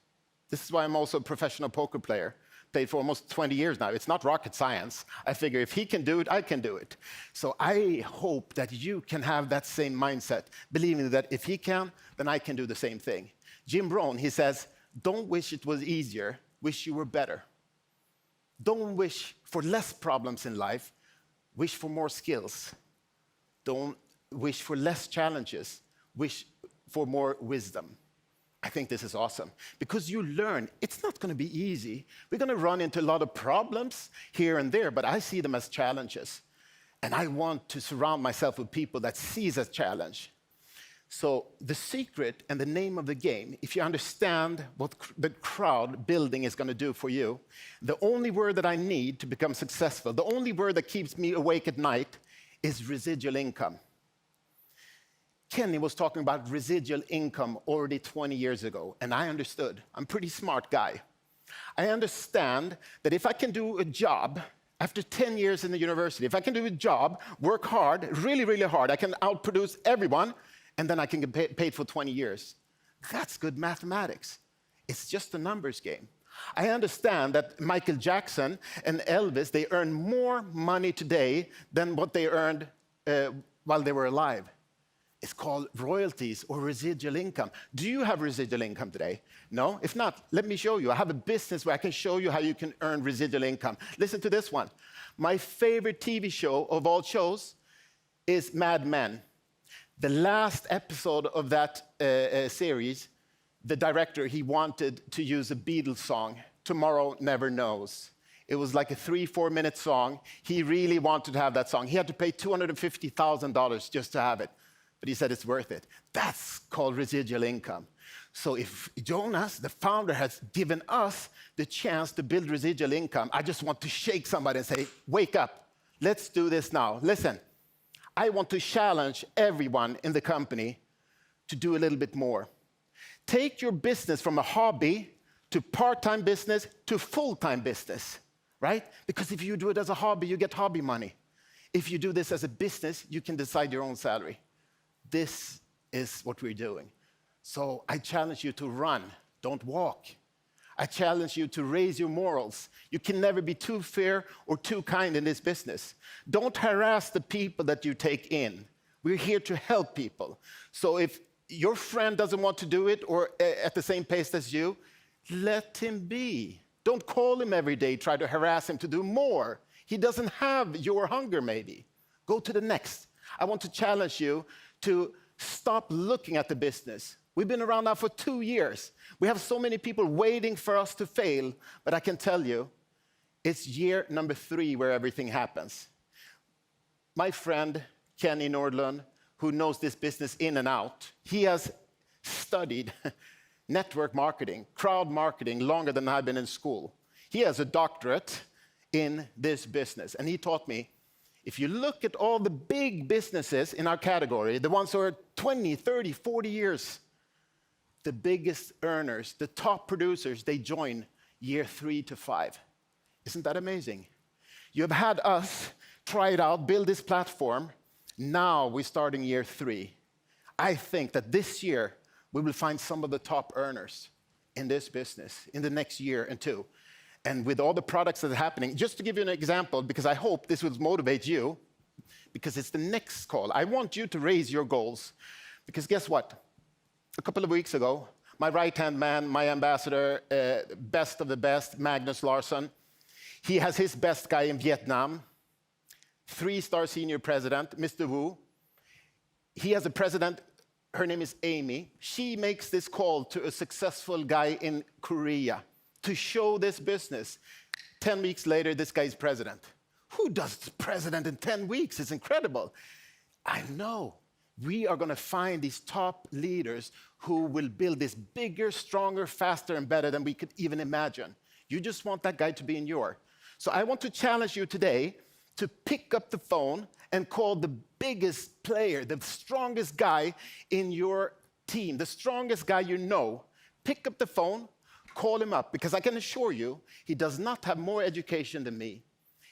This is why I'm also a professional poker player. Played for almost 20 years now. It's not rocket science. I figure if he can do it, I can do it. So I hope that you can have that same mindset, believing that if he can, then I can do the same thing. Jim Rohn, he says, don't wish it was easier, wish you were better. Don't wish for less problems in life, wish for more skills. Don't wish for less challenges, wish for more wisdom. I think this is awesome, because you learn it's not going to be easy. We're going to run into a lot of problems here and there, but I see them as challenges. And I want to surround myself with people that sees a challenge. So the secret and the name of the game, if you understand what the crowd building is going to do for you, the only word that I need to become successful, the only word that keeps me awake at night is residual income. Kenny was talking about residual income already 20 years ago, and I understood. I'm a pretty smart guy. I understand that if I can do a job after 10 years in the university, if I can do a job, work hard, really, really hard, I can outproduce everyone, and then I can get paid for 20 years. That's good mathematics. It's just a numbers game. I understand that Michael Jackson and Elvis, they earn more money today than what they earned while they were alive. It's called royalties or residual income. Do you have residual income today? No? If not, let me show you. I have a business where I can show you how you can earn residual income. Listen to this one. My favorite TV show of all shows is Mad Men. The last episode of that series, the director, he wanted to use a Beatles song, Tomorrow Never Knows. It was like a 3-4 minute song. He really wanted to have that song. He had to pay $250,000 just to have it. But he said it's worth it. That's called residual income. So if Jonas, the founder, has given us the chance to build residual income, I just want to shake somebody and say, wake up. Let's do this now. Listen, I want to challenge everyone in the company to do a little bit more. Take your business from a hobby to part-time business to full-time business, right? Because if you do it as a hobby, you get hobby money. If you do this as a business, you can decide your own salary. This is what we're doing. So I challenge you to run, don't walk. I challenge you to raise your morals. You can never be too fair or too kind in this business. Don't harass the people that you take in. We're here to help people. So if your friend doesn't want to do it or at the same pace as you, let him be. Don't call him every day, try to harass him to do more. He doesn't have your hunger, maybe. Go to the next. I want to challenge you to stop looking at the business. We've been around now for 2 years. We have so many people waiting for us to fail, but I can tell you, It's year number 3 where everything happens. My friend, Kenny Nordlund, who knows this business in and out, he has studied network marketing, crowd marketing, longer than I've been in school. He has a doctorate in this business. And he taught me, if you look at all the big businesses in our category, the ones who are 20, 30, 40 years, the biggest earners, the top producers, they join year 3 to 5. Isn't that amazing? You have had us try it out, build this platform. Now we're starting year 3. I think that this year we will find some of the top earners in this business in the next year and 2. And with all the products that are happening, just to give you an example, because I hope this will motivate you, because it's the next call. I want you to raise your goals, because guess what? A couple of weeks ago, my right-hand man, my ambassador, best of the best, Magnus Larsson, he has his best guy in Vietnam, 3-star senior president, Mr. Wu. He has a president, her name is Amy. She makes this call to a successful guy in Korea to show this business. 10 weeks later, this guy's president. Who does president in 10 weeks? It's incredible. I know. We are going to find these top leaders who will build this bigger, stronger, faster, and better than we could even imagine. You just want that guy to be in your. So I want to challenge you today to pick up the phone and call the biggest player, the strongest guy in your team, the strongest guy you know. Pick up the phone, call him up, because I can assure you, he does not have more education than me.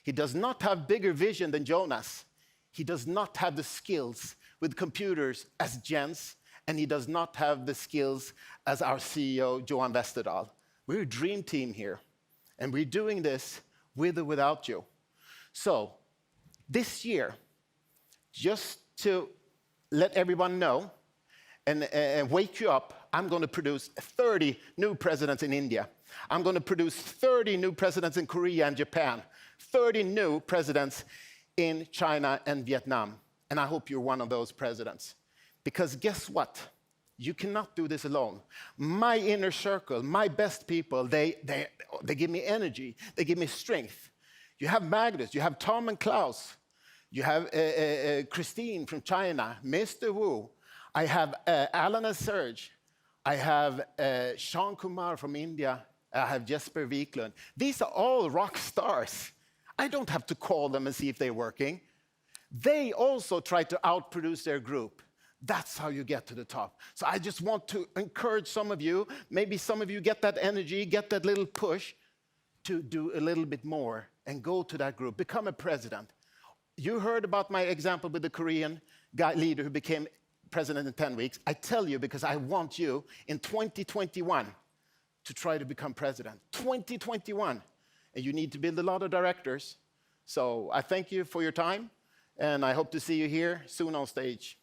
He does not have bigger vision than Jonas. He does not have the skills with computers as Jens, and he does not have the skills as our CEO, Johan Westerdahl. We're a dream team here, and we're doing this with or without you. So this year, just to let everyone know and wake you up, I'm going to produce 30 new presidents in India. I'm going to produce 30 new presidents in Korea and Japan, 30 new presidents in China and Vietnam. And I hope you're one of those presidents. Because guess what? You cannot do this alone. My inner circle, my best people, they give me energy. They give me strength. You have Magnus, you have Tom and Klaus. You have Christine from China, Mr. Wu. I have Alan and Serge. I have Sean Kumar from India. I have Jesper Wiklund. These are all rock stars. I don't have to call them and see if they're working. They also try to outproduce their group. That's how you get to the top. So I just want to encourage some of you, maybe some of you get that energy, get that little push to do a little bit more and go to that group, become a president. You heard about my example with the Korean guy leader who became president in 10 weeks. I tell you because I want you in 2021 to try to become president. 2021. And you need to build a lot of directors. So I thank you for your time, and I hope to see you here soon on stage.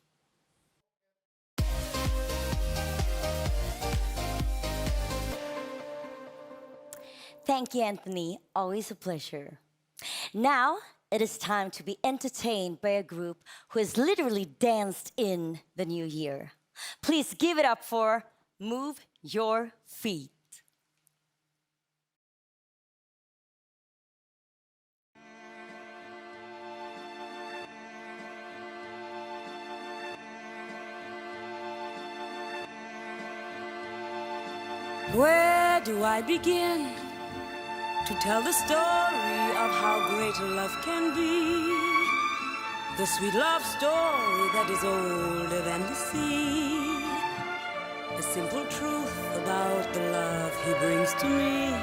Thank you, Anthony. Always a pleasure. Now, it is time to be entertained by a group who has literally danced in the new year. Please give it up for Move Your Feet. Where do I begin to tell the story of how great love can be? The sweet love story that is older than the sea. The simple truth about the love he brings to me.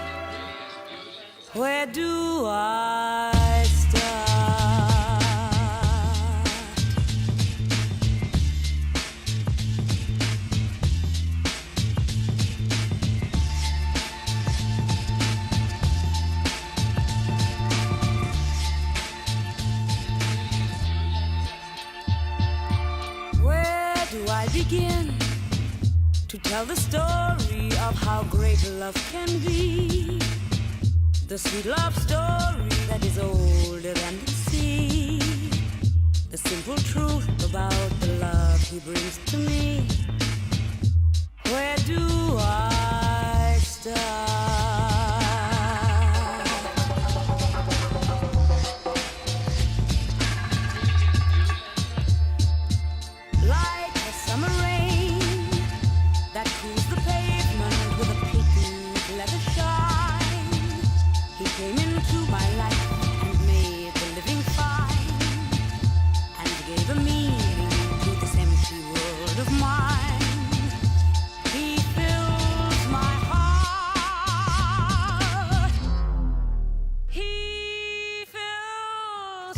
Where do I start? Begin to tell the story of how great love can be. The sweet love story that is older than the sea. The simple truth about the love he brings to me. Where do I start?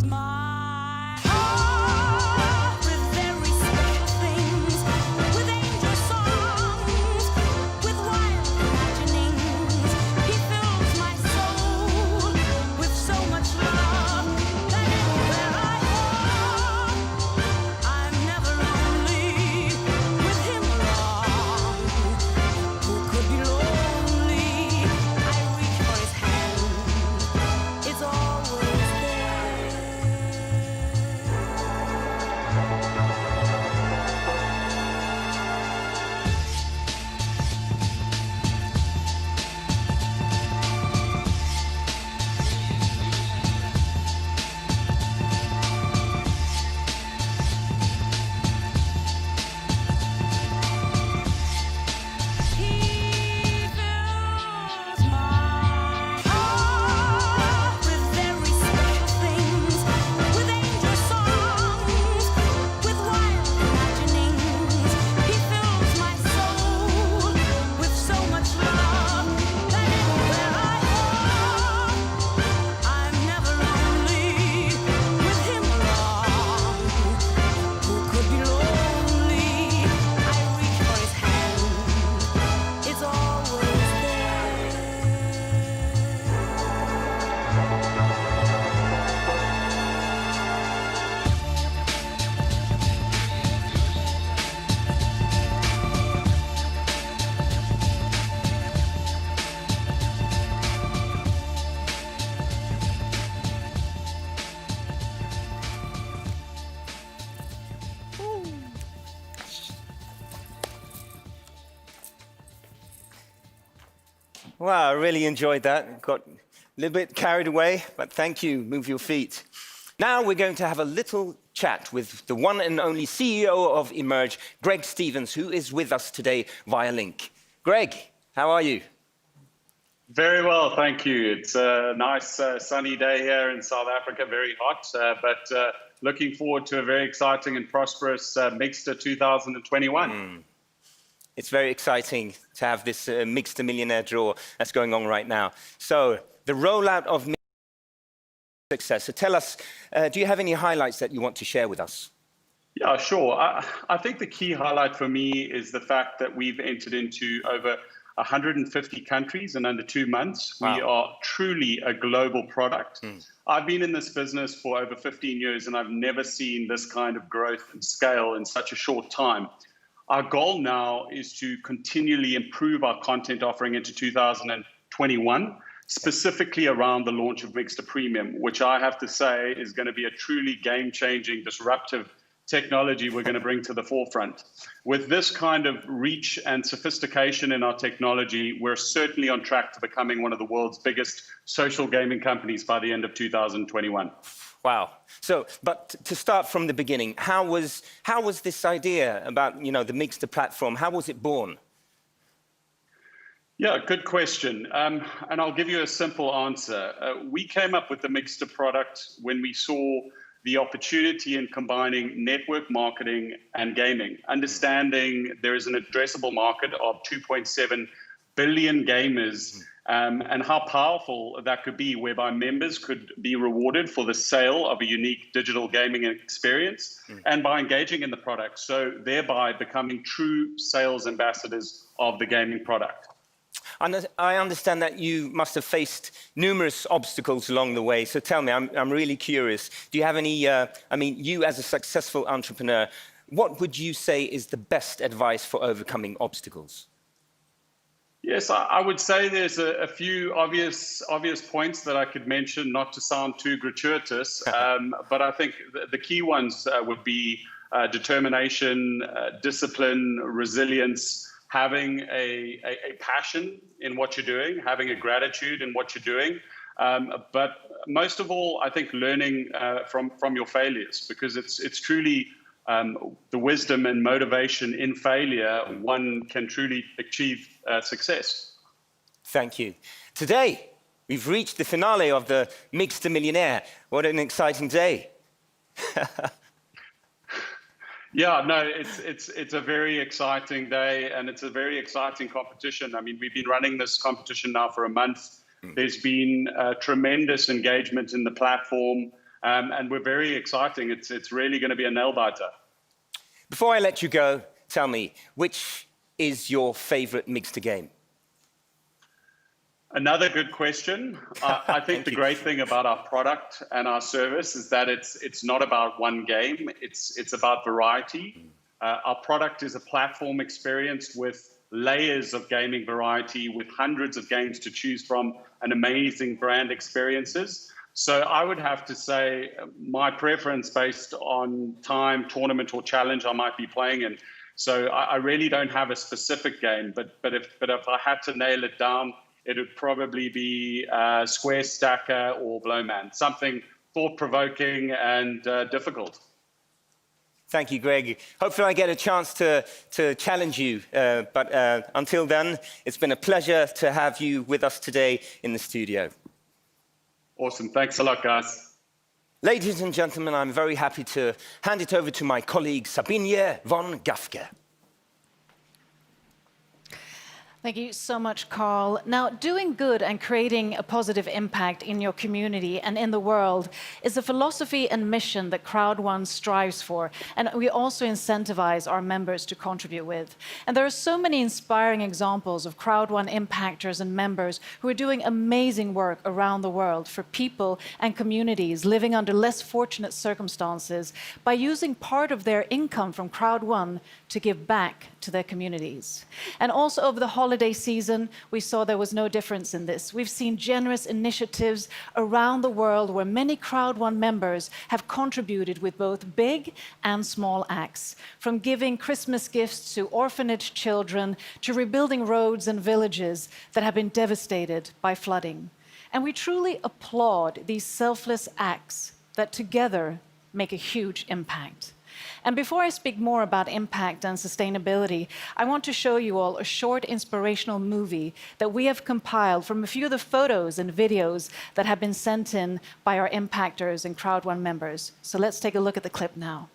my heart with very special things, with angel songs, with wild imaginings. He fills my soul with so much love that anywhere I go, I'm never lonely with him along. Who could be lonely? I reach for his hand. It's always Wow, I really enjoyed that. Got a little bit carried away, but thank you. Move your feet. Now we're going to have a little chat with the one and only CEO of Emerge, Greg Stevens, who is with us today via link. Greg, how are you? Very well, thank you. It's a nice sunny day here in South Africa, very hot, but looking forward to a very exciting and prosperous Mixter 2021. It's very exciting to have this Mixter Millionaire draw that's going on right now. So the rollout of success. So tell us, do you have any highlights that you want to share with us? Yeah, sure. I think the key highlight for me is the fact that we've entered into over 150 countries in under 2 months. Wow. We are truly a global product. I've been in this business for over 15 years and I've never seen this kind of growth and scale in such a short time. Our goal now is to continually improve our content offering into 2021, specifically around the launch of Mixter Premium, which I have to say is going to be a truly game-changing, disruptive technology we're going to bring to the forefront. With this kind of reach and sophistication in our technology, we're certainly on track to becoming one of the world's biggest social gaming companies by the end of 2021. Wow. So, but to start from the beginning, how was this idea about, the Mixter platform, how was it born? Yeah, good question. And I'll give you a simple answer. We came up with the Mixter product when we saw the opportunity in combining network marketing and gaming, understanding there is an addressable market of 2.7 billion gamers, and how powerful that could be, whereby members could be rewarded for the sale of a unique digital gaming experience and by engaging in the product, so thereby becoming true sales ambassadors of the gaming product. I understand that you must have faced numerous obstacles along the way. So tell me, I'm really curious. Do you have any, you as a successful entrepreneur, what would you say is the best advice for overcoming obstacles? Yes, I would say there's a few obvious points that I could mention, not to sound too gratuitous, but I think the key ones would be determination, discipline, resilience, having a passion in what you're doing, having a gratitude in what you're doing, but most of all, I think learning from your failures, because it's truly the wisdom and motivation in failure one can truly achieve success. Thank you. Today, we've reached the finale of the Mixter Millionaire. What an exciting day. Yeah, no, it's a very exciting day and it's a very exciting competition. I mean, we've been running this competition now for a month. There's been tremendous engagement in the platform, and we're very exciting. It's really going to be a nail-biter. Before I let you go, tell me, which is your favorite Mixter game? Another good question. I think the great thing about our product and our service is that it's not about one game. It's about variety. Our product is a platform experience with layers of gaming variety, with hundreds of games to choose from and amazing brand experiences. So I would have to say my preference based on time, tournament, or challenge I might be playing in. So I really don't have a specific game, but if I had to nail it down, it would probably be Square Stacker or Blowman, something thought-provoking and difficult. Thank you, Greg. Hopefully I get a chance to challenge you. But until then, it's been a pleasure to have you with us today in the studio. Awesome. Thanks a lot, guys. Ladies and gentlemen, I'm very happy to hand it over to my colleague, Sabine von Gafke. Thank you so much, Carl. Now, doing good and creating a positive impact in your community and in the world is a philosophy and mission that Crowd1 strives for, and we also incentivize our members to contribute with. And there are so many inspiring examples of Crowd1 impactors and members who are doing amazing work around the world for people and communities living under less fortunate circumstances by using part of their income from Crowd1 to give back to their communities. And also over the holiday season, we saw there was no difference in this. We've seen generous initiatives around the world where many Crowd1 members have contributed with both big and small acts, from giving Christmas gifts to orphanage children to rebuilding roads and villages that have been devastated by flooding. And we truly applaud these selfless acts that together make a huge impact. And before I speak more about impact and sustainability, I want to show you all a short inspirational movie that we have compiled from a few of the photos and videos that have been sent in by our impactors and Crowd1 members. So let's take a look at the clip now.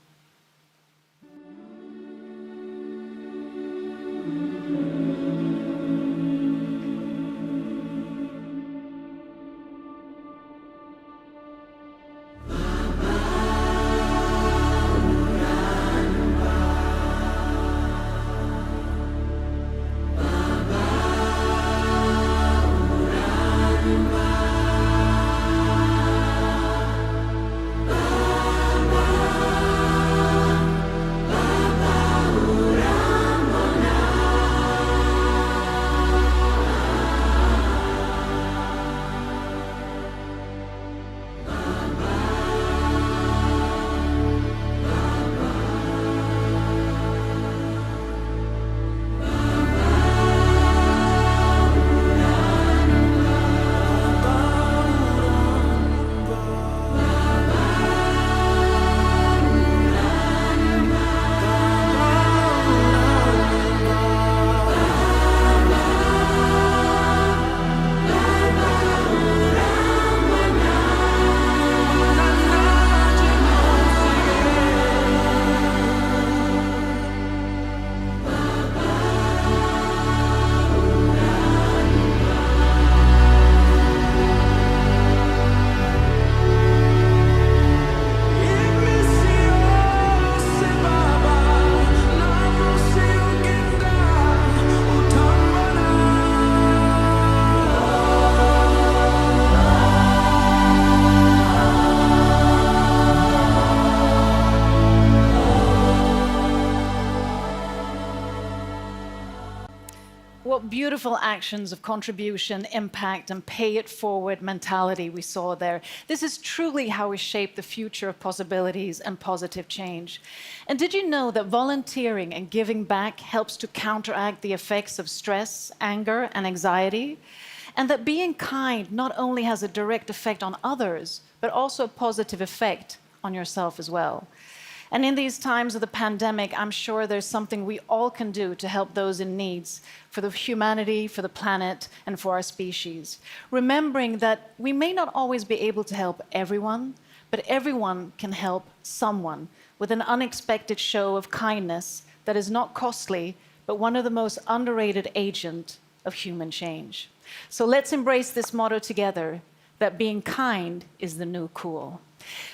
What beautiful actions of contribution, impact, and pay it forward mentality we saw there. This is truly how we shape the future of possibilities and positive change. And did you know that volunteering and giving back helps to counteract the effects of stress, anger, and anxiety? And that being kind not only has a direct effect on others, but also a positive effect on yourself as well. And in these times of the pandemic, I'm sure there's something we all can do to help those in need for the humanity, for the planet, and for our species. Remembering that we may not always be able to help everyone, but everyone can help someone with an unexpected show of kindness that is not costly, but one of the most underrated agents of human change. So let's embrace this motto together, that being kind is the new cool.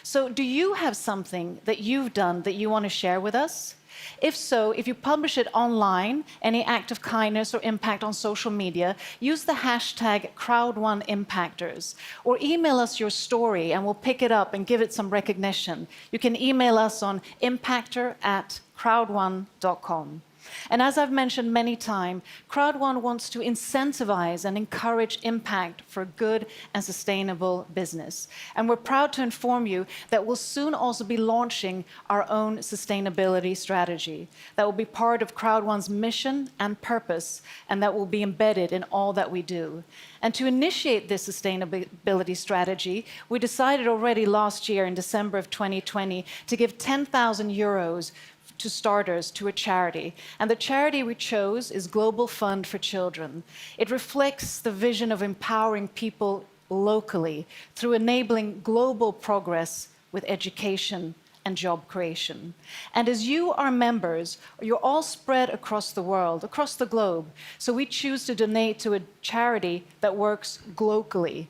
So do you have something that you've done that you want to share with us? If so, if you publish it online, any act of kindness or impact on social media, use the hashtag Crowd1Impactors or email us your story and we'll pick it up and give it some recognition. You can email us on impactor@crowd1.com. And as I've mentioned many times, Crowd1 wants to incentivize and encourage impact for good and sustainable business. And we're proud to inform you that we'll soon also be launching our own sustainability strategy that will be part of Crowd1's mission and purpose, and that will be embedded in all that we do. And to initiate this sustainability strategy, we decided already last year in December of 2020 to give 10,000 euros to starters to a charity. And the charity we chose is Global Fund for Children. It reflects the vision of empowering people locally through enabling global progress with education and job creation. And as you are members, you're all spread across the world, across the globe. So we choose to donate to a charity that works globally.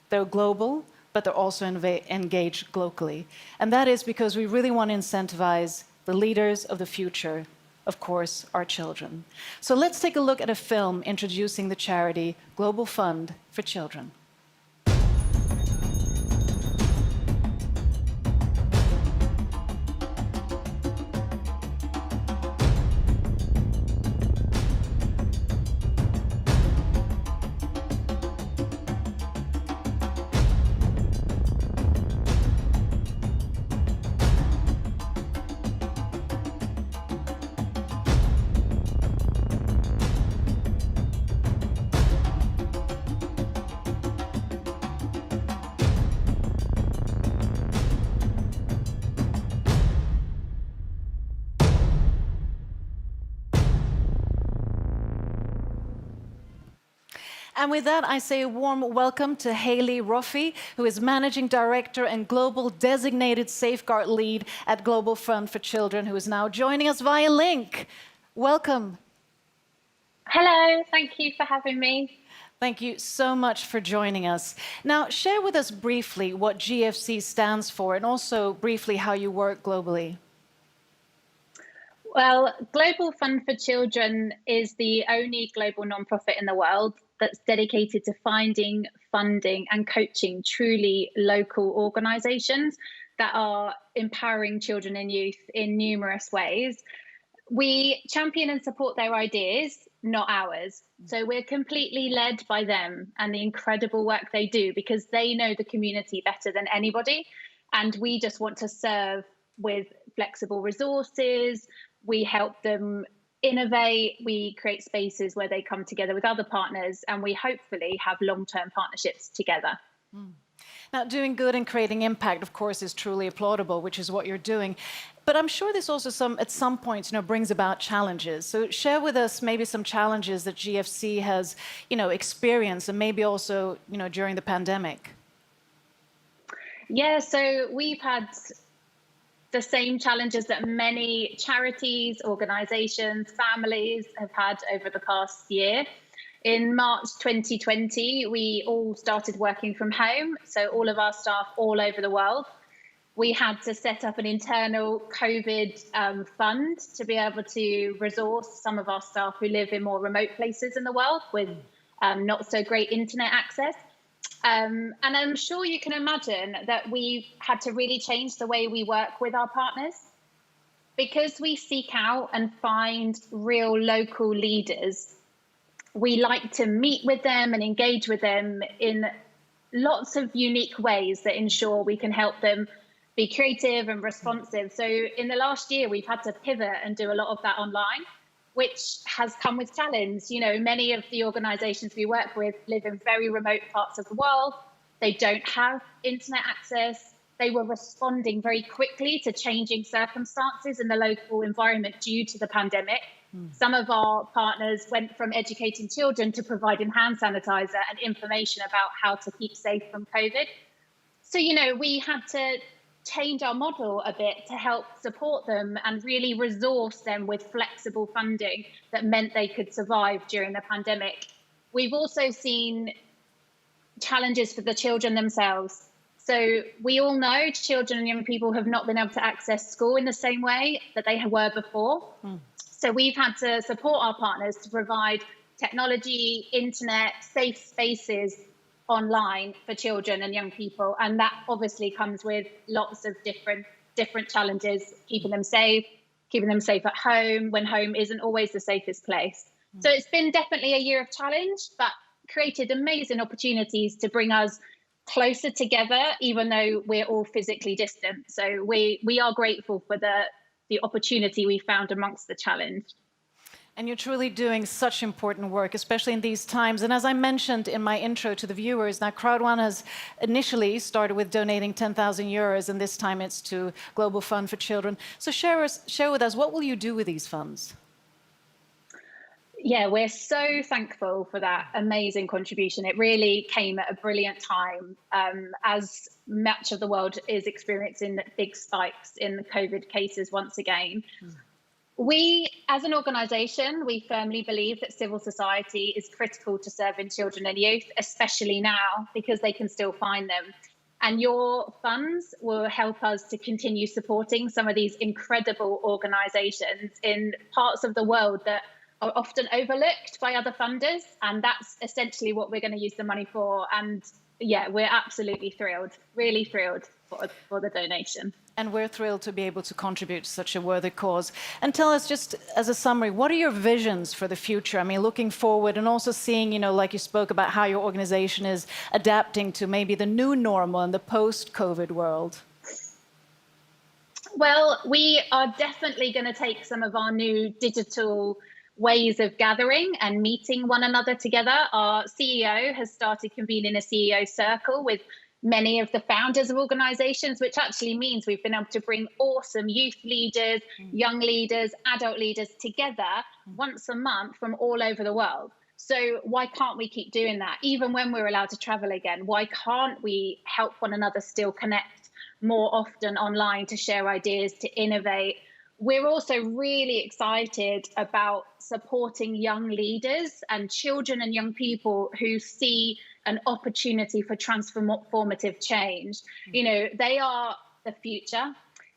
They're global, but they're also engaged locally. And that is because we really want to incentivize the leaders of the future, of course, our children. So let's take a look at a film introducing the charity Global Fund for Children. And with that, I say a warm welcome to Hayley Roffey, who is Managing Director and Global Designated Safeguard Lead at Global Fund for Children, who is now joining us via link. Welcome. Hello, thank you for having me. Thank you so much for joining us. Now, share with us briefly what GFC stands for and also briefly how you work globally. Well, Global Fund for Children is the only global nonprofit in the world that's dedicated to finding, funding, and coaching truly local organisations that are empowering children and youth in numerous ways. We champion and support their ideas, not ours. So we're completely led by them and the incredible work they do because they know the community better than anybody. And we just want to serve with flexible resources. We help them innovate, we create spaces where they come together with other partners, and we hopefully have long-term partnerships together. Now, doing good and creating impact, of course, is truly applaudable, which is what you're doing. But I'm sure this also at some point, brings about challenges. So share with us maybe some challenges that GFC has, experienced, and maybe also, during the pandemic. Yeah, so we've had the same challenges that many charities, organisations, families have had over the past year. In March 2020, we all started working from home, so all of our staff all over the world. We had to set up an internal COVID fund to be able to resource some of our staff who live in more remote places in the world with not so great internet access. And I'm sure you can imagine that we've had to really change the way we work with our partners. Because we seek out and find real local leaders, we like to meet with them and engage with them in lots of unique ways that ensure we can help them be creative and responsive. So in the last year, we've had to pivot and do a lot of that online, which has come with challenge. Many of the organisations we work with live in very remote parts of the world. They don't have internet access. They were responding very quickly to changing circumstances in the local environment due to the pandemic. Some of our partners went from educating children to providing hand sanitizer and information about how to keep safe from COVID. So, we had to change our model a bit to help support them and really resource them with flexible funding that meant they could survive during the pandemic. We've also seen challenges for the children themselves. So we all know children and young people have not been able to access school in the same way that they were before. So we've had to support our partners to provide technology, internet, safe spaces online for children and young people. And that obviously comes with lots of different challenges, keeping them safe at home when home isn't always the safest place. So it's been definitely a year of challenge, but created amazing opportunities to bring us closer together, even though we're all physically distant. So we are grateful for the opportunity we found amongst the challenge. And you're truly doing such important work, especially in these times. And as I mentioned in my intro to the viewers, now Crowd1 has initially started with donating 10,000 euros, and this time it's to Global Fund for Children. So share with us, what will you do with these funds? Yeah, we're so thankful for that amazing contribution. It really came at a brilliant time as much of the world is experiencing big spikes in the COVID cases once again. We, as an organisation, we firmly believe that civil society is critical to serving children and youth, especially now, because they can still find them. And your funds will help us to continue supporting some of these incredible organisations in parts of the world that are often overlooked by other funders. And that's essentially what we're going to use the money for. And yeah, we're absolutely thrilled, really thrilled for the donation. And we're thrilled to be able to contribute to such a worthy cause. And tell us, just as a summary, what are your visions for the future? I mean, looking forward and also seeing, you know, like you spoke about how your organization is adapting to maybe the new normal and the post-COVID world. Well, we are definitely going to take some of our new digital ways of gathering and meeting one another together. Our CEO has started convening a CEO circle with many of the founders of organizations, which actually means we've been able to bring awesome youth leaders, young leaders, adult leaders together once a month from all over the world. So why can't we keep doing that? Even when we're allowed to travel again, why can't we help one another still connect more often online to share ideas, to innovate? We're also really excited about supporting young leaders and children and young people who see an opportunity for transformative change. You know, they are the future.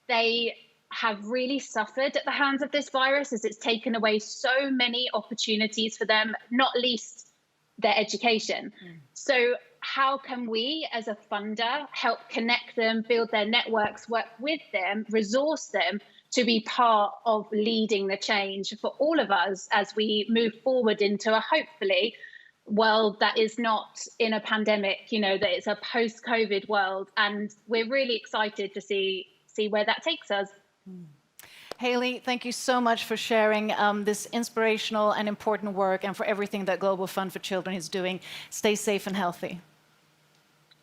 They have really suffered at the hands of this virus as it's taken away so many opportunities for them, not least their education. So how can we as a funder help connect them, build their networks, work with them, resource them to be part of leading the change for all of us as we move forward into a hopefully world that is not in a pandemic, you know, that it's a post-COVID world. And we're really excited to see where that takes us. Hayley, thank you so much for sharing this inspirational and important work and for everything that Global Fund for Children is doing. Stay safe and healthy.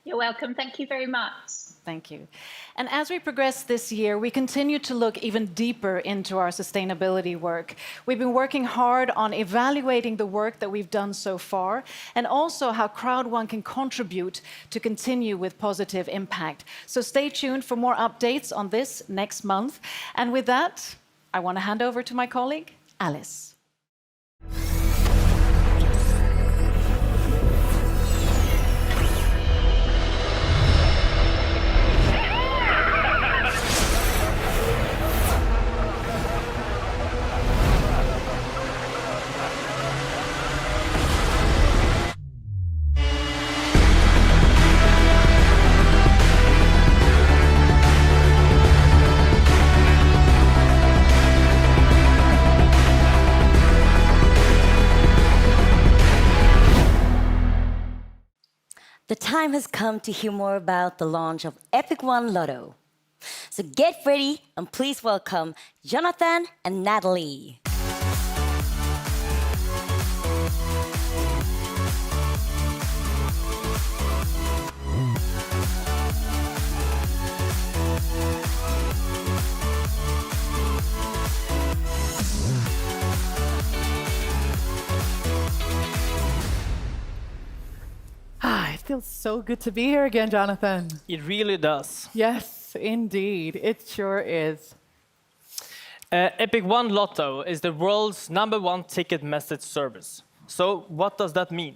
You're welcome. Thank you very much. Thank you. And as we progress this year, we continue to look even deeper into our sustainability work. We've been working hard on evaluating the work that we've done so far and also how Crowd1 can contribute to continue with positive impact. So stay tuned for more updates on this next month. And with that, I want to hand over to my colleague, Alice. The time has come to hear more about the launch of Epic One Lotto. So get ready and please welcome Jonathan and Natalie. It feels so good to be here again, Jonathan. It really does. Yes, indeed. It sure is. Epic One Lotto is the world's #1 ticket message service. So what does that mean?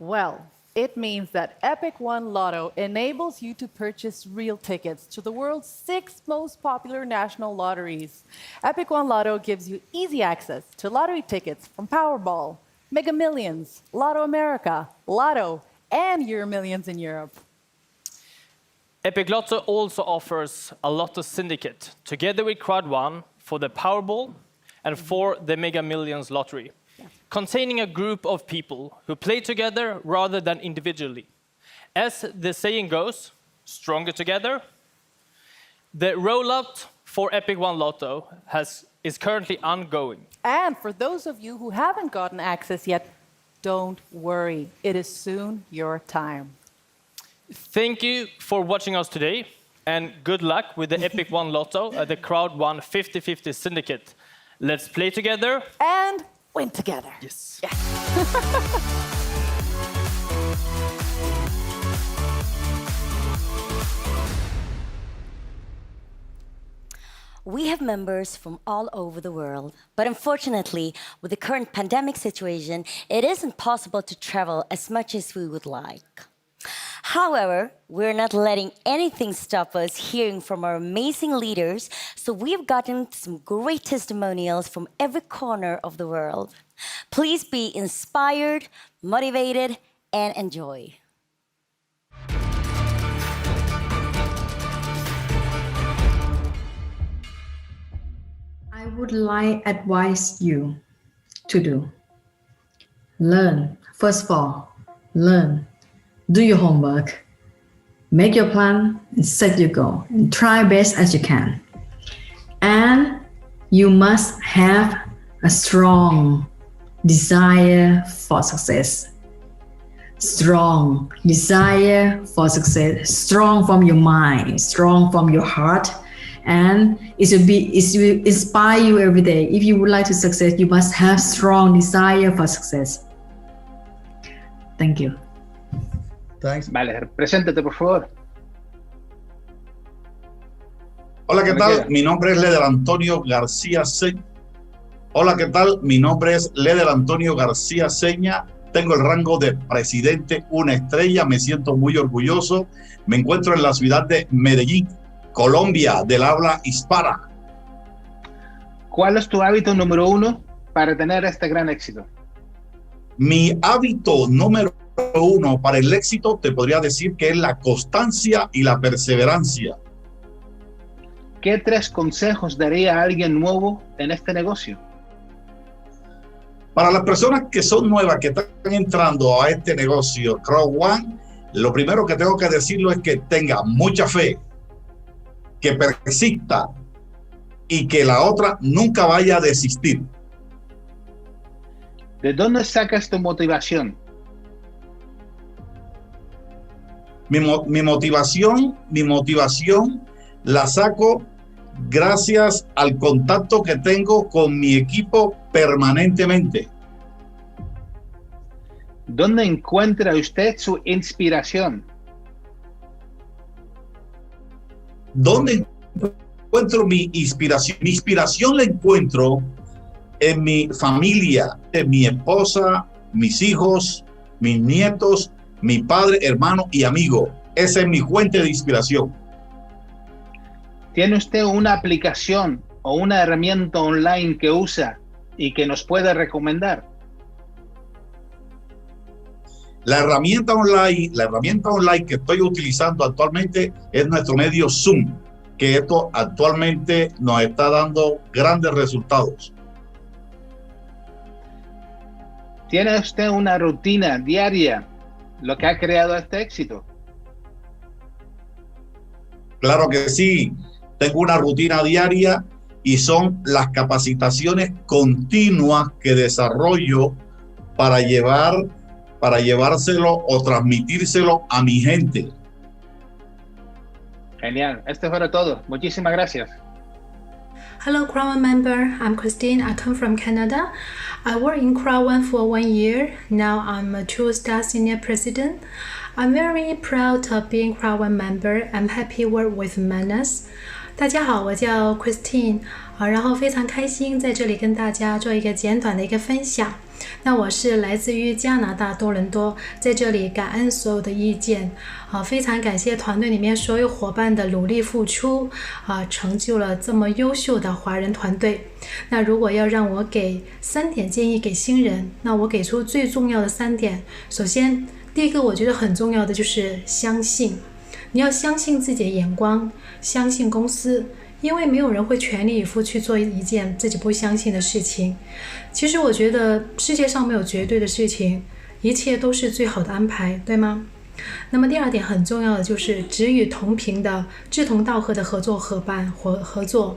Well, It means that Epic One Lotto enables you to purchase real tickets to the world's 6 most popular national lotteries. Epic One Lotto gives you easy access to lottery tickets from Powerball, Mega Millions, Lotto America, Lotto, and Euro Millions in Europe. Epic Lotto also offers a Lotto Syndicate, together with Crowd1 for the Powerball and for the Mega Millions lottery, containing a group of people who play together rather than individually. As the saying goes, stronger together. The rollout for Epic One Lotto is currently ongoing. And for those of you who haven't gotten access yet, don't worry, it is soon your time. Thank you for watching us today, and good luck with the Epic One Lotto at the Crowd1 50/50 Syndicate. Let's play together. And win together. Yes. We have members from all over the world, but unfortunately, with the current pandemic situation, it isn't possible to travel as much as we would like. However, we're not letting anything stop us hearing from our amazing leaders, so we've gotten some great testimonials from every corner of the world. Please be inspired, motivated, and enjoy. I would like advise you to do. Learn. First of all, learn. Do your homework. Make your plan and set your goal and try best as you can. And you must have a strong desire for success. Strong desire for success. Strong from your mind, strong from your heart. And it will inspire you every day. If you would like to succeed, you must have strong desire for success. Thank you. Thanks. Vale, preséntate, por favor. Hola, ¿qué tal? Mi nombre es Leder Antonio García Seña. Hola, ¿qué tal? Mi nombre es Leder Antonio García Seña. Tengo el rango de presidente, una estrella. Me siento muy orgulloso. Me encuentro en la ciudad de Medellín, Colombia, del habla hispana. ¿Cuál es tu hábito número 1 para tener este gran éxito? Mi hábito número 1 para el éxito te podría decir que es la constancia y la perseverancia. ¿Qué 3 consejos daría a alguien nuevo en este negocio? Para las personas que son nuevas, que están entrando a este negocio Crowd1, lo primero que tengo que decirlo es que tenga mucha fe, que persista y que la otra nunca vaya a desistir. ¿De dónde sacas tu motivación? Mi motivación la saco gracias al contacto que tengo con mi equipo permanentemente. ¿Dónde encuentra usted su inspiración? ¿Dónde encuentro mi inspiración? Mi inspiración la encuentro en mi familia, en mi esposa, mis hijos, mis nietos, mi padre, hermano y amigo. Esa es mi fuente de inspiración. ¿Tiene usted una aplicación o una herramienta online que usa y que nos puede recomendar? La herramienta online que estoy utilizando actualmente es nuestro medio Zoom, que esto actualmente nos está dando grandes resultados. ¿Tiene usted una rutina diaria, lo que ha creado este éxito? Claro que sí, tengo una rutina diaria y son las capacitaciones continuas que desarrollo para llevárselo o transmitírselo a mi gente. Genial, esto fue todo. Muchísimas gracias. Hello, Crowd1 member. I'm Christine. I come from Canada. I work in Crowd1 for 1 year. Now I'm a 2-star senior president. I'm very proud of being Crowd1 member. I'm happy work with Manas. 大家好，我叫 Christine，然后非常开心在这里跟大家做一个简短的一个分享。那我是来自于加拿大多伦多，在这里感恩所有的意见，非常感谢团队里面所有伙伴的努力付出，成就了这么优秀的华人团队。那如果要让我给3点建议给新人，那我给出最重要的3点。首先，第一个我觉得很重要的就是相信，你要相信自己的眼光，相信公司。因为没有人会全力以赴去做一件自己不相信的事情。其实我觉得世界上没有绝对的事情，一切都是最好的安排，对吗？那么第2点很重要的就是志与同频的志同道合的合作伙伴合作，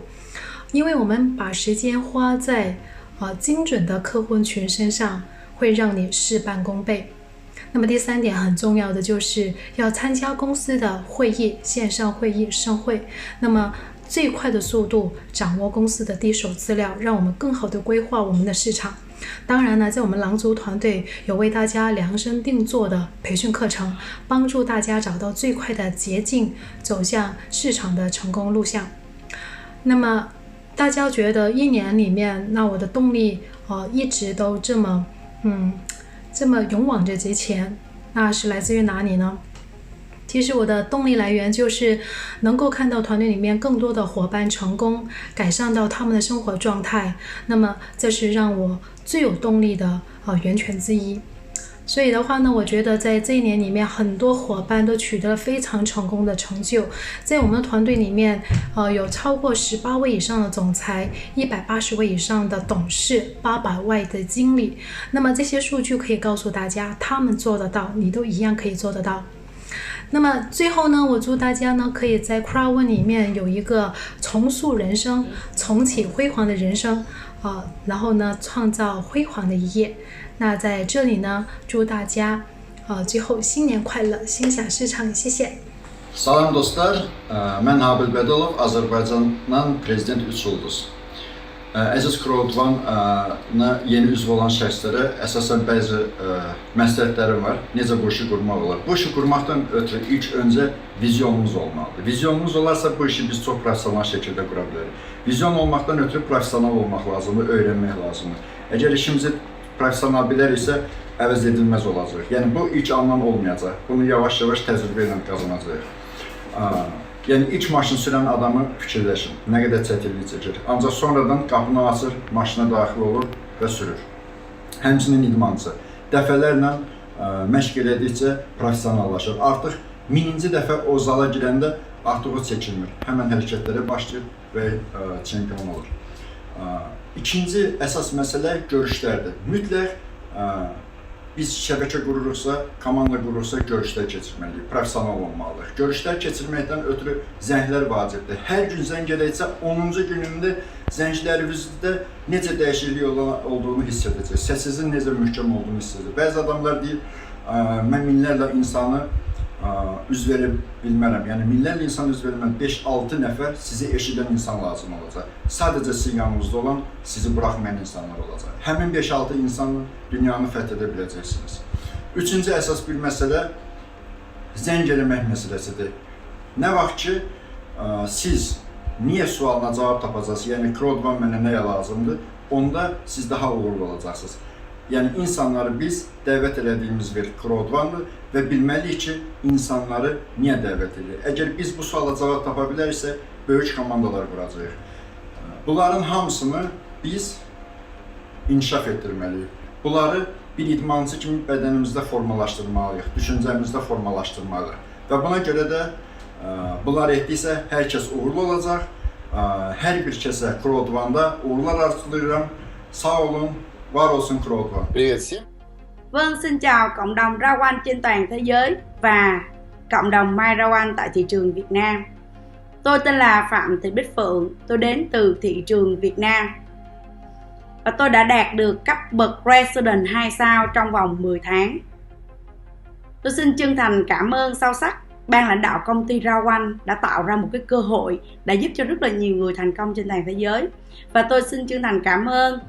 因为我们把时间花在精准的客户群身上，会让你事半功倍。那么第3点很重要的就是要参加公司的会议，线上会议、盛会，那么最快的速度掌握公司的第一手资料，让我们更好的规划我们的市场。当然呢，在我们狼族团队有为大家量身定做的培训课程，帮助大家找到最快的捷径，走向市场的成功路向。那么大家觉得1年里面，那我的动力一直都这么勇往直前，那是来自于哪里呢？其实我的动力来源就是能够看到团队里面更多的伙伴成功，改善到他们的生活状态，那么这是让我最有动力的源泉之一。所以的话呢，我觉得在这1年里面，很多伙伴都取得了非常成功的成就。在我们的团队里面，有超过18位以上的总裁，180位以上的董事，800位的经理。那么这些数据可以告诉大家，他们做得到，你都一样可以做得到。那么最后呢，我祝大家呢可以在 Crowd1 里面有一个重塑人生、重启辉煌的人生，然后呢创造辉煌的一页。那在这里呢，祝大家最后新年快乐，心想事成，谢谢。Salam dostlar, mən Habil Bədəlov, Azərbaycandan Prezident 3 ulduz. Əziz Crowd1-na yeni üzv olan şəxslərə əsasən bəzi məsləhətlərim var. Necə bu işi qurmaq olar? Bu işi qurmaqdan ötürü ilk öncə vizyonumuz olmalıdır. Vizyonumuz olarsa bu işi biz çox professional şəkildə qura bilərik. Vizyon olmaqdan ötürü professional olmaq lazımdır, öyrənmək lazımdır. Əgər işimizi professional biləriksə, əvəz edilməz olacaq. Yəni bu ilk andan olmayacaq. Bunu yavaş-yavaş təcrübə ilə qazanacaq. Yəni ilk maşın sürən adamı fikirləşin, nə qədər çətinlik çəkir. Ancaq sonradan qapını açır, maşına daxil olur və sürür. Həmçinin idmançı. Dəfələrlə məşq elədikcə professionallaşır. Artıq 1000-ci dəfə o zala girəndə artıq o çəkinmir. Həmən hərəkətlərə başlayır və çempion olur. İkinci əsas məsələ görüşlərdir. Mütləq biz şəbəkə qururuqsa, komanda qururuqsa görüşlər keçirməliyik, professional olmalıyıq. Görüşlər keçirməkdən ötürü zənglər vacibdir. Hər gün zəng edəcəksə 10-cu günündə zənglərimizdə necə dəyişiklik olduğunu hiss edəcək, səsinizin necə möhkəm olduğunu hiss edəcək. Bəzi adamlar deyir, mən minlərlə insanı üz verə bilmərəm. Yəni minlərlə insan üz verməm, 5-6 nəfər sizi eşidən insan lazım olacaq. Sadəcə sizin yanınızda olan, sizi buraxmayan insanlar olacaq. Həmin 5-6 insanla dünyanı fəth edə biləcəksiniz. Üçüncü əsas bir məsələ zəng eləmək məsələsidir. Nə vaxt ki, siz niyə sualına cavab tapacaqsınız, yəni Crowd1 mənə nəyə lazımdır, onda siz daha uğurlu olacaqsınız. Yəni insanları biz dəvət elədiyimiz bir Crowd1-dır və bilməliyik ki, insanları niyə dəvət edir. Əgər biz bu suala cavab tapa biləriksə, böyük komandalar quracağıq. Bunların hamısını biz inkişaf etdirməliyik. Bunları bir idmançı kimi bədənimizdə formalaşdırmalıyıq, düşüncəmizdə formalaşdırmalıyıq. Və buna görə də bunlar etdiksə, hər kəs uğurlu olacaq. Hər bir kəsə Crowd1-da uğurlar arzulayıram. Sağ olun. Var olsun Crowd1. Vâng, xin chào cộng đồng Crowd1 trên toàn thế giới và cộng đồng My Crowd1 tại thị trường Việt Nam. Tôi tên là Phạm Thị Bích Phượng, tôi đến từ thị trường Việt Nam. Và tôi đã đạt được cấp bậc Resident 2 sao trong vòng 10 tháng. Tôi xin chân thành cảm ơn sâu sắc ban lãnh đạo công ty Crowd1 đã tạo ra một cái cơ hội đã giúp cho rất là nhiều người thành công trên toàn thế giới. Và tôi xin chân thành cảm ơn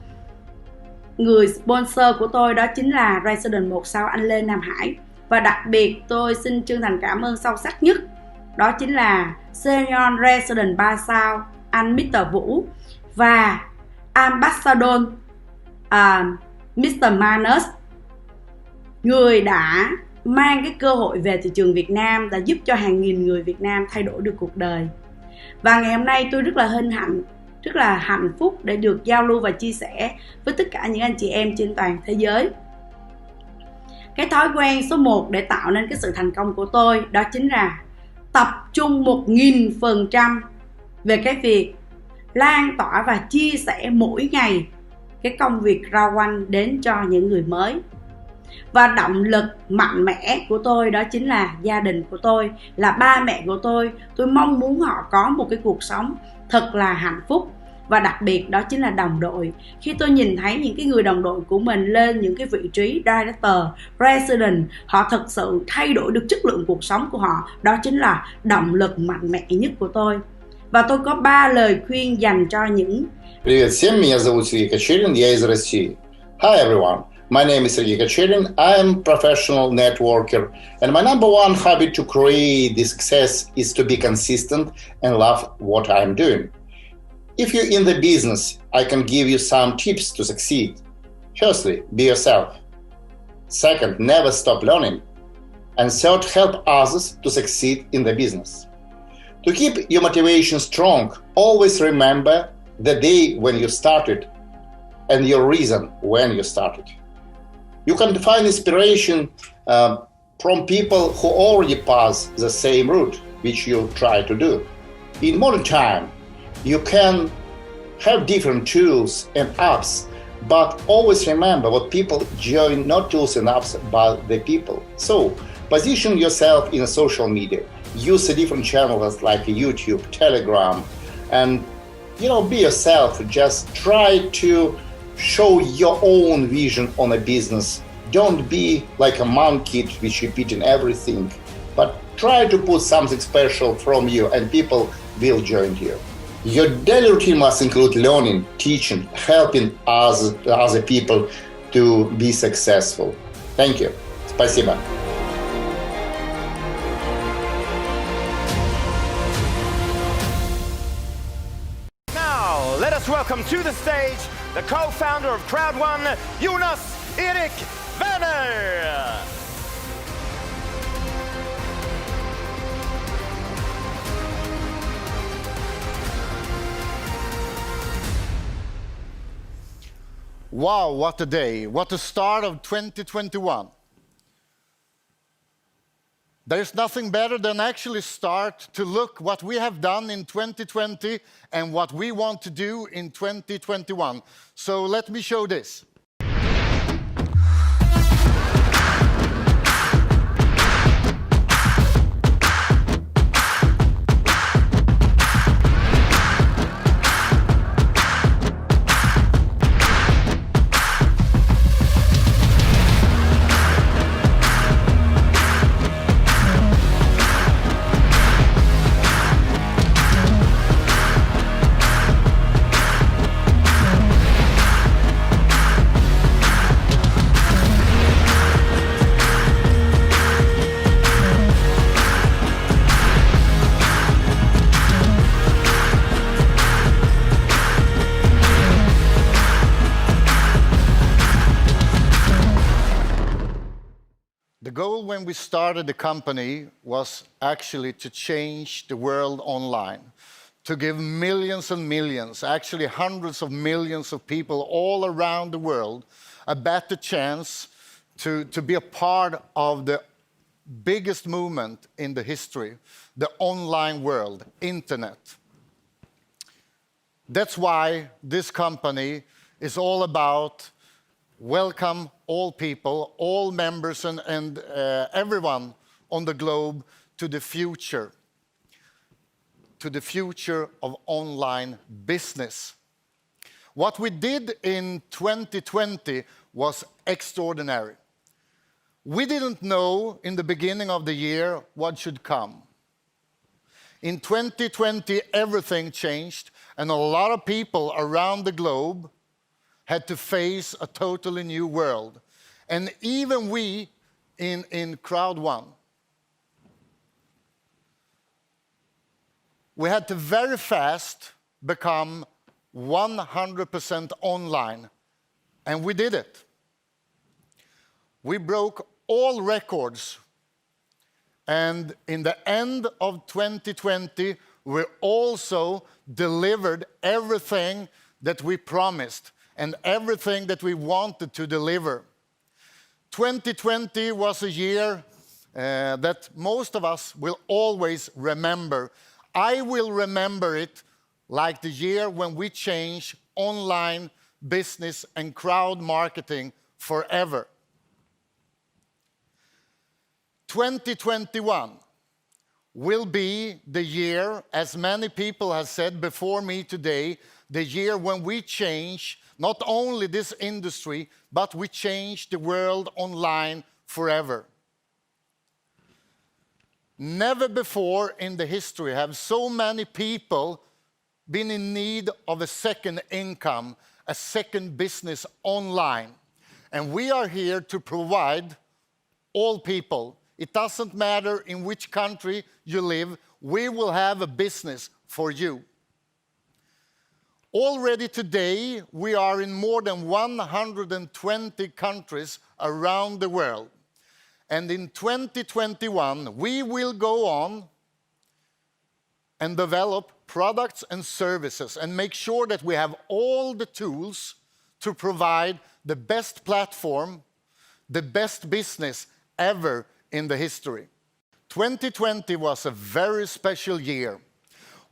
người sponsor của tôi, đó chính là Resident 1 sao anh Lê Nam Hải. Và đặc biệt tôi xin chân thành cảm ơn sâu sắc nhất đó chính là Senior Resident 3 sao anh Mr. Vũ và Ambassador Mr. Manus, người đã mang cái cơ hội về thị trường Việt Nam, đã giúp cho hàng nghìn người Việt Nam thay đổi được cuộc đời. Và ngày hôm nay tôi rất là hân hạnh, rất là hạnh phúc để được giao lưu và chia sẻ với tất cả những anh chị em trên toàn thế giới. Cái thói quen số 1 để tạo nên cái sự thành công của tôi đó chính là tập trung 1000% về cái việc lan tỏa và chia sẻ mỗi ngày cái công việc Crowd1 đến cho những người mới. Và động lực mạnh mẽ của tôi đó chính là gia đình của tôi, là ba mẹ của tôi. Tôi mong muốn họ có một cái cuộc sống thật là hạnh phúc. Và đặc biệt đó chính là đồng đội. Khi tôi nhìn thấy những cái người đồng đội của mình lên những cái vị trí Director, President, họ thật sự thay đổi được chất lượng cuộc sống của họ. Đó chính là động lực mạnh mẽ nhất của tôi. Và tôi có 3 lời khuyên dành cho những... Привет всем, меня зовут Сергей Кочерин, я из России. Hi everyone, my name is Sergey Kochelin, I am a professional networker, and my number one habit to create this success is to be consistent and love what I am doing. If you're in the business, I can give you some tips to succeed. Firstly, be yourself. Second, never stop learning. And third, help others to succeed in the business. To keep your motivation strong, always remember the day when you started and your reason when you started. You can find inspiration from people who already passed the same route which you try to do. In modern time, you can have different tools and apps, but always remember what people join, not tools and apps, but the people. So position yourself in social media. Use the different channels like YouTube, Telegram, and be yourself. Just try to show your own vision on a business. Don't be like a monkey which repeating everything, but try to put something special from you and people will join you. Your daily routine must include learning, teaching, helping other people to be successful. Thank you. Спасибо. Now, let us welcome to the stage the co-founder of Crowd1, Jonas Erik Werner. Wow, what a day. What a start of 2021. There's nothing better than actually start to look what we have done in 2020 and what we want to do in 2021. So let me show this. The goal when we started the company was actually to change the world online, to give millions and millions, actually hundreds of millions of people all around the world a better chance to be a part of the biggest movement in the history, the online world, internet. That's why this company is all about welcome all people, all members and everyone on the globe to the future of online business. What we did in 2020 was extraordinary. We didn't know in the beginning of the year what should come. In 2020, everything changed, and a lot of people around the globe had to face a totally new world. And even we in Crowd1 we had to very fast become 100% online, and we did it. We broke all records, and in the end of 2020, we also delivered everything that we promised and everything that we wanted to deliver. 2020 was a year that most of us will always remember. I will remember it like the year when we changed online business and crowd marketing forever. 2021 will be the year, as many people have said before me today, the year when we change not only this industry, but we change the world online forever. Never before in the history have so many people been in need of a second income, a second business online. And we are here to provide all people. It doesn't matter in which country you live, we will have a business for you. Already today, we are in more than 120 countries around the world. And in 2021, we will go on and develop products and services and make sure that we have all the tools to provide the best platform, the best business ever in the history. 2020 was a very special year.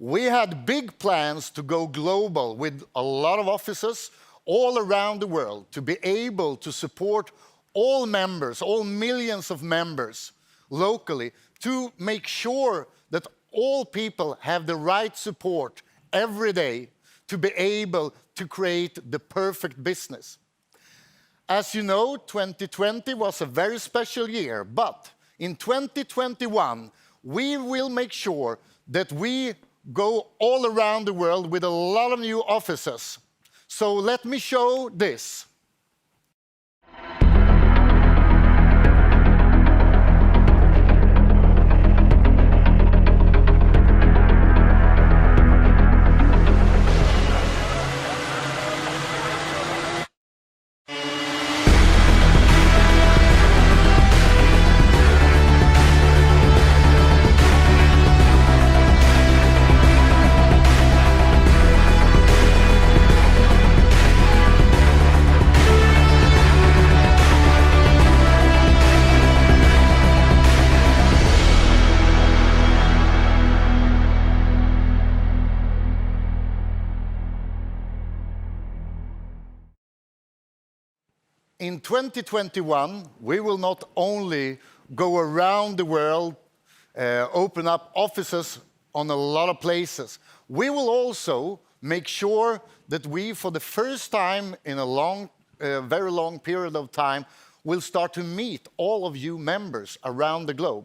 We had big plans to go global with a lot of offices all around the world to be able to support all members, all millions of members locally, to make sure that all people have the right support every day to be able to create the perfect business. As you know, 2020 was a very special year, but in 2021, we will make sure that we go all around the world with a lot of new offices. So let me show this. In 2021, we will not only go around the world, open up offices on a lot of places, we will also make sure that we, for the first time in a very long period of time, will start to meet all of you members around the globe.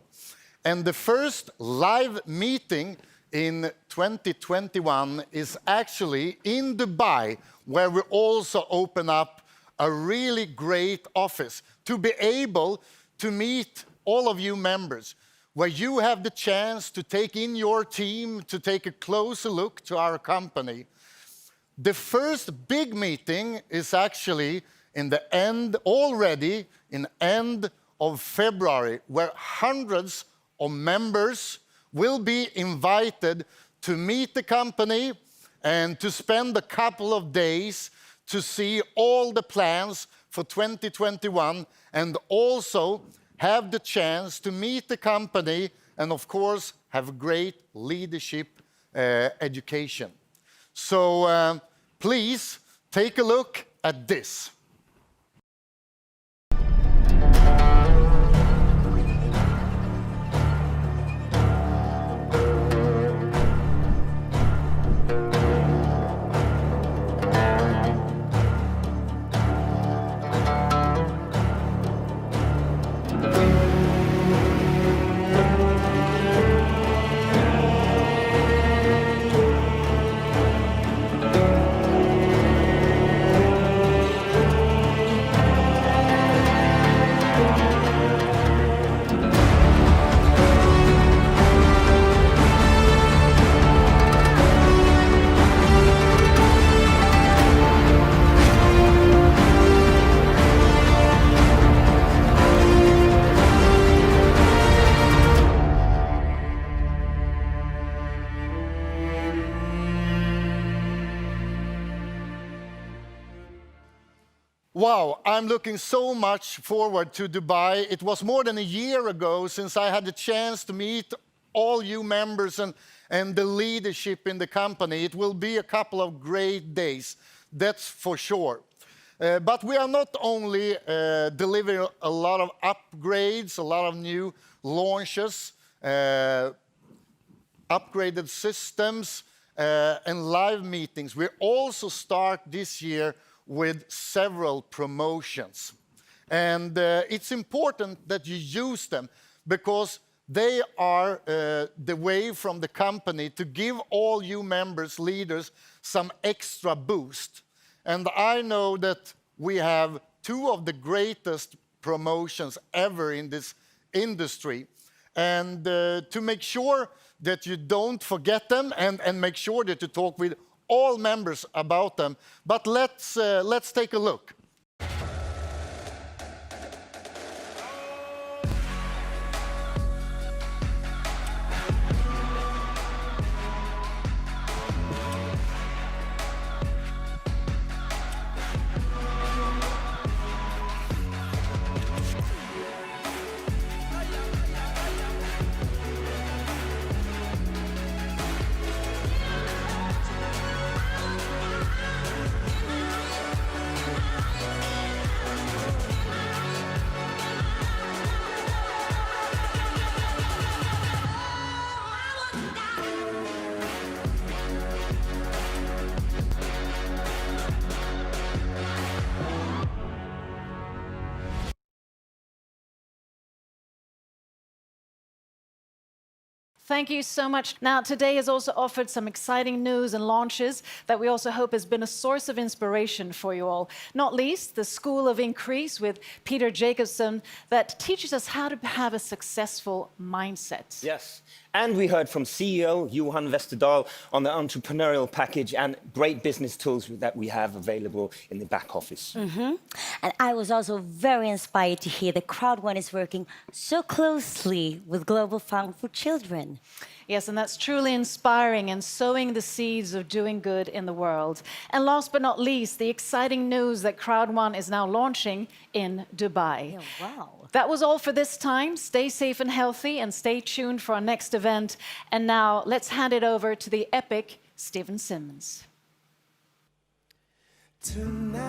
And the first live meeting in 2021 is actually in Dubai, where we also open up a really great office to be able to meet all of you members, where you have the chance to take in your team, to take a closer look to our company. The first big meeting is actually already in end of February, where hundreds of members will be invited to meet the company and to spend a couple of days to see all the plans for 2021 and also have the chance to meet the company and, of course, have great leadership education. So please take a look at this. wow, I'm looking so much forward to Dubai. It was more than a year ago since I had the chance to meet all you members and the leadership in the company. It will be a couple of great days, that's for sure. But we are not only delivering a lot of upgrades, a lot of new launches, upgraded systems, and live meetings. We also start this year with several promotions. And it's important that you use them because they are the way from the company to give all you members, leaders, some extra boost. And I know that we have two of the greatest promotions ever in this industry. And to make sure that you don't forget them and make sure that you talk with all members about them. But let's take a look. Thank you so much. Now, today has also offered some exciting news and launches that we also hope has been a source of inspiration for you all. Not least, the School of Increase with Peter Jacobson that teaches us how to have a successful mindset. Yes, and we heard from CEO Johan Westerdahl on the entrepreneurial package and great business tools that we have available in the back office. And I was also very inspired to hear that Crowd1 is working so closely with Global Fund for Children. Yes, and that's truly inspiring and sowing the seeds of doing good in the world. And last but not least, the exciting news that Crowd1 is now launching in Dubai. Yeah, wow. That was all for this time. Stay safe and healthy and stay tuned for our next event. And now let's hand it over to the epic Stephen Simmons. Tonight,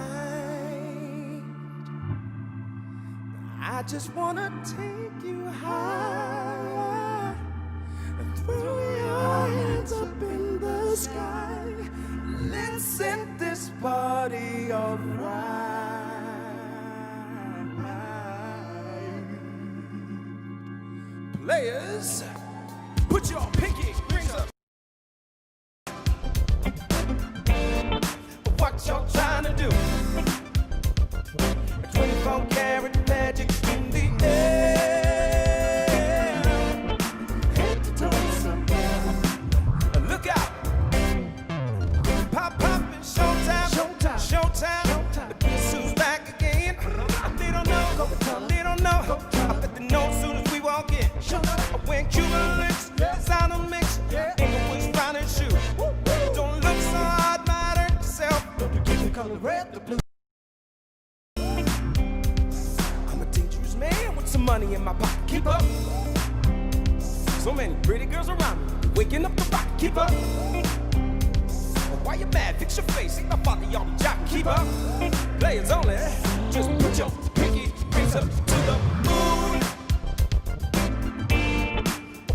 I just wanna take you higher and throw your hands up in the sky. Let's set this party alright. Players, put your pinky rings up. What y'all trying to do? 24-karat magic in the air. Head to toe somewhere. Look out! Pop, pop, it's showtime. Showtime. Showtime. The piece who's back again. They don't know. They don't know. I bet they know as soon as we walk in. When Cuban links, sound of mix, Inglewood's finest shoe. Don't look so hard, might hurt yourself. Don't forget the color red, the blue. I'm a dangerous man with some money in my pocket. Keep up. So many pretty girls around me, waking up the rock. Keep up. Why you mad? Fix your face. Ain't my father, y'all be jocking. Keep up. Players only. Just put your pinky rings up to the moon.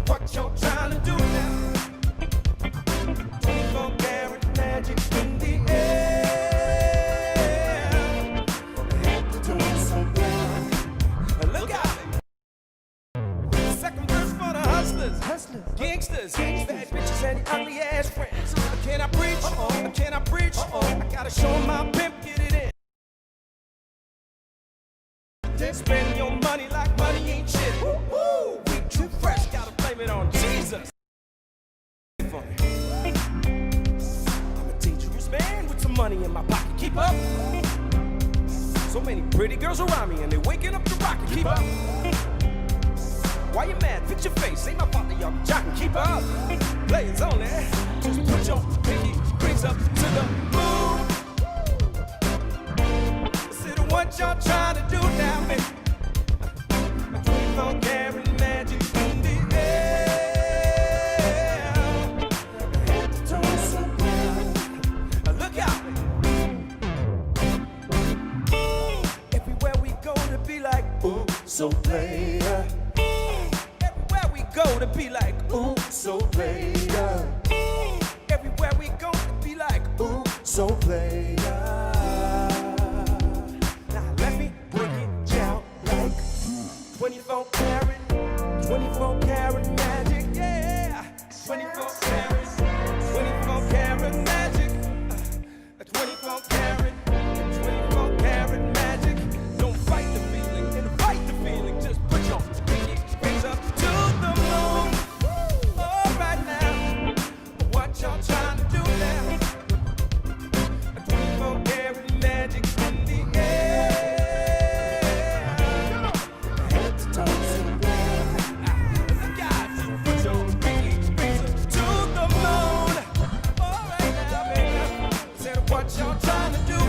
What y'all trying to do now? 24-karat magic in the air. Head to toe somewhere. Look out! Second verse for the hustlers, gangsters, bad bitches and ugly ass friends. Can I preach? Can I preach? I gotta show my pimp, get it in. Spend your money like money ain't shit. Woo-woo! We too fresh, gotta blame it on Jesus. I'm a dangerous man with some money in my pocket. Keep up. So many pretty girls around me and they waking up the rocket. Keep up. Why you mad? Fix your face. Ain't my fault that y'all be jocking. Keep up. Players only. Just put your pinky rings up to the moon. Say the what y'all trying to do now, baby? 24 karat magic in the air. Head to toe so clear. Look out. Everywhere we go to be like, ooh, so player. Everywhere we go to be like, ooh, so player. Everywhere we go to be like, ooh, so player. Now let me break it down like 24 karat magic, yeah. 24 karat magic. 24 karat magic. Don't fight the feeling, invite the feeling. Just put your pinky rings up to the moon. All right now, what y'all trying to do now? 24 karat magic in the air. Head to toe so clear. Got to put your pinky rings up to the moon. All right now, baby. Said what y'all trying to do